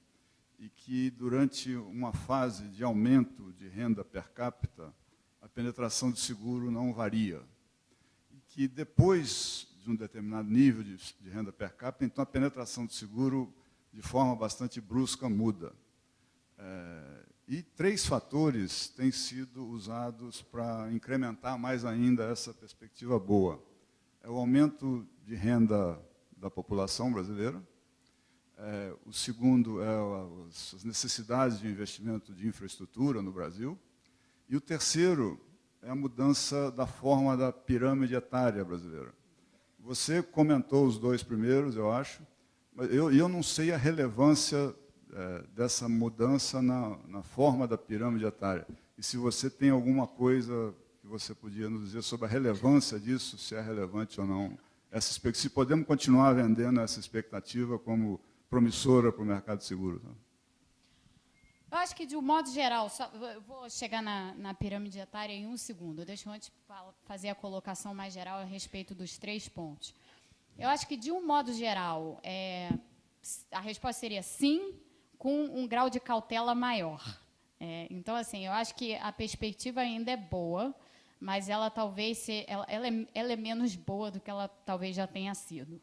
Speaker 5: e que, durante uma fase de aumento de renda per capita, a penetração de seguro não varia. E que depois de um determinado nível de renda per capita, então a penetração de seguro, de forma bastante brusca, muda. E 3 fatores têm sido usados para incrementar mais ainda essa perspectiva boa. É o aumento de renda da população brasileira. O segundo é as necessidades de investimento de infraestrutura no Brasil. E o terceiro é a mudança da forma da pirâmide etária brasileira. Você comentou os 2 primeiros, eu acho, mas eu não sei a relevância dessa mudança na forma da pirâmide etária. E se você tem alguma coisa que você podia nos dizer sobre a relevância disso, se é relevante ou não, se podemos continuar vendendo essa expectativa como promissora para o mercado de seguros. Né?
Speaker 2: Eu acho que, de um modo geral, eu vou chegar na pirâmide etária em um segundo. Deixa eu antes fazer a colocação mais geral a respeito dos 3 pontos. Eu acho que, de um modo geral, a resposta seria sim, com um grau de cautela maior. Então, assim, eu acho que a perspectiva ainda é boa, mas ela talvez ela é menos boa do que ela talvez já tenha sido.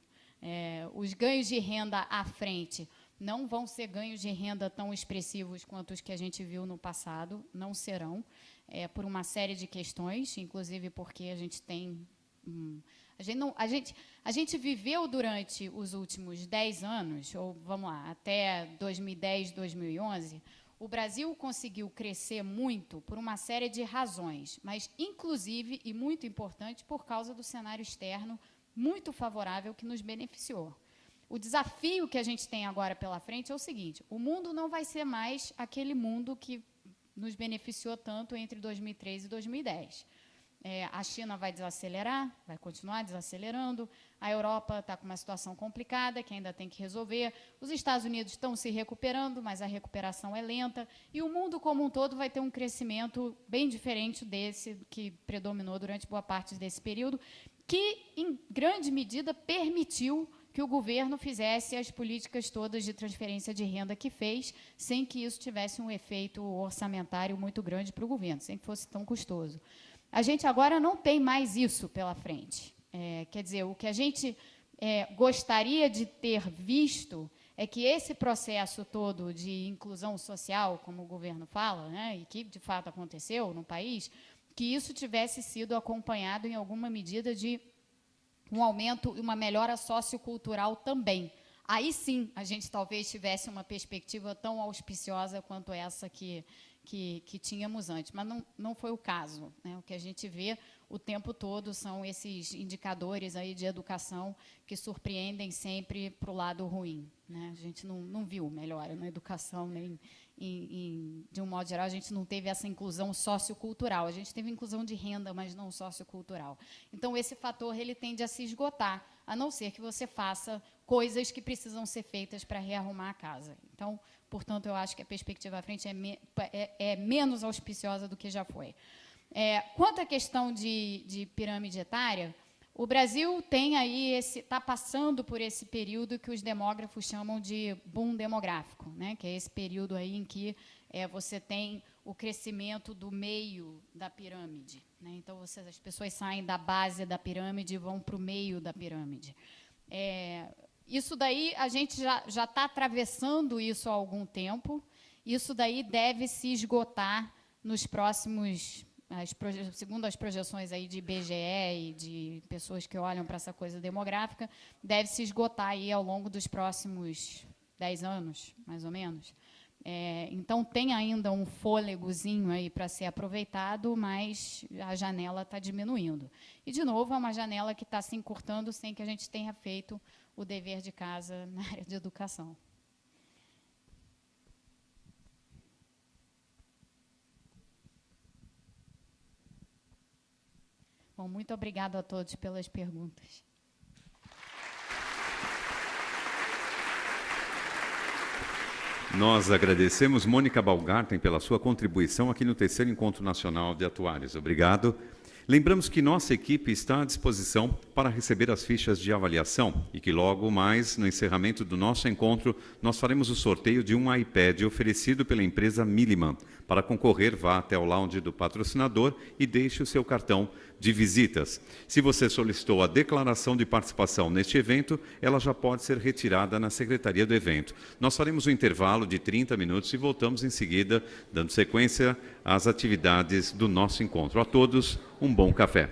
Speaker 2: Os ganhos de renda à frente não vão ser ganhos de renda tão expressivos quanto os que a gente viu no passado, não serão, por uma série de questões, inclusive porque a gente tem... A gente viveu durante os últimos 10 anos, ou vamos lá, até 2010, 2011, o Brasil conseguiu crescer muito por uma série de razões, mas, inclusive, e muito importante, por causa do cenário externo muito favorável que nos beneficiou. O desafio que a gente tem agora pela frente é o seguinte: o mundo não vai ser mais aquele mundo que nos beneficiou tanto entre 2003 e 2010. A China vai desacelerar, vai continuar desacelerando, a Europa está com uma situação complicada, que ainda tem que resolver, os Estados Unidos estão se recuperando, mas a recuperação é lenta, e o mundo como um todo vai ter um crescimento bem diferente desse que predominou durante boa parte desse período, que, em grande medida, permitiu que o governo fizesse as políticas todas de transferência de renda que fez, sem que isso tivesse um efeito orçamentário muito grande para o governo, sem que fosse tão custoso. A gente agora não tem mais isso pela frente. Quer dizer, o que a gente gostaria de ter visto é que esse processo todo de inclusão social, como o governo fala, né, e que, de fato, aconteceu no país, que isso tivesse sido acompanhado, em alguma medida, de um aumento e uma melhora sociocultural também. Aí, sim, a gente talvez tivesse uma perspectiva tão auspiciosa quanto essa que tínhamos antes, mas não foi o caso. Né? O que a gente vê o tempo todo são esses indicadores aí de educação que surpreendem sempre para o lado ruim. Né? A gente não viu melhora na educação, nem de um modo geral, a gente não teve essa inclusão sociocultural. A gente teve inclusão de renda, mas não sociocultural. Então, esse fator ele tende a se esgotar, a não ser que você faça coisas que precisam ser feitas para rearrumar a casa. Então, portanto, eu acho que a perspectiva à frente é menos auspiciosa do que já foi. Quanto à questão de pirâmide etária, o Brasil tem aí está passando por esse período que os demógrafos chamam de boom demográfico, né? Que é esse período aí em que você tem o crescimento do meio da pirâmide. Né? Então, as pessoas saem da base da pirâmide e vão para o meio da pirâmide. Isso daí, a gente já está atravessando isso há algum tempo. Isso daí deve se esgotar nos próximos, segundo as projeções aí de IBGE e de pessoas que olham para essa coisa demográfica, deve se esgotar aí ao longo dos próximos 10 anos, mais ou menos. Então, tem ainda um fôlegozinho aí para ser aproveitado, mas a janela está diminuindo. E, de novo, é uma janela que está se encurtando sem que a gente tenha feito o dever de casa na área de educação. Bom, muito obrigada a todos pelas perguntas.
Speaker 1: Nós agradecemos Mônica Baumgarten pela sua contribuição aqui no 3º Encontro Nacional de Atuários. Obrigado. Lembramos que nossa equipe está à disposição para para receber as fichas de avaliação e que logo mais, no encerramento do nosso encontro, nós faremos o sorteio de um iPad oferecido pela empresa Milliman. Para concorrer, vá até o lounge do patrocinador e deixe o seu cartão de visitas. Se você solicitou a declaração de participação neste evento, ela já pode ser retirada na secretaria do evento. Nós faremos um intervalo de 30 minutos e voltamos em seguida, dando sequência às atividades do nosso encontro. A todos, um bom café.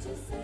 Speaker 6: Just say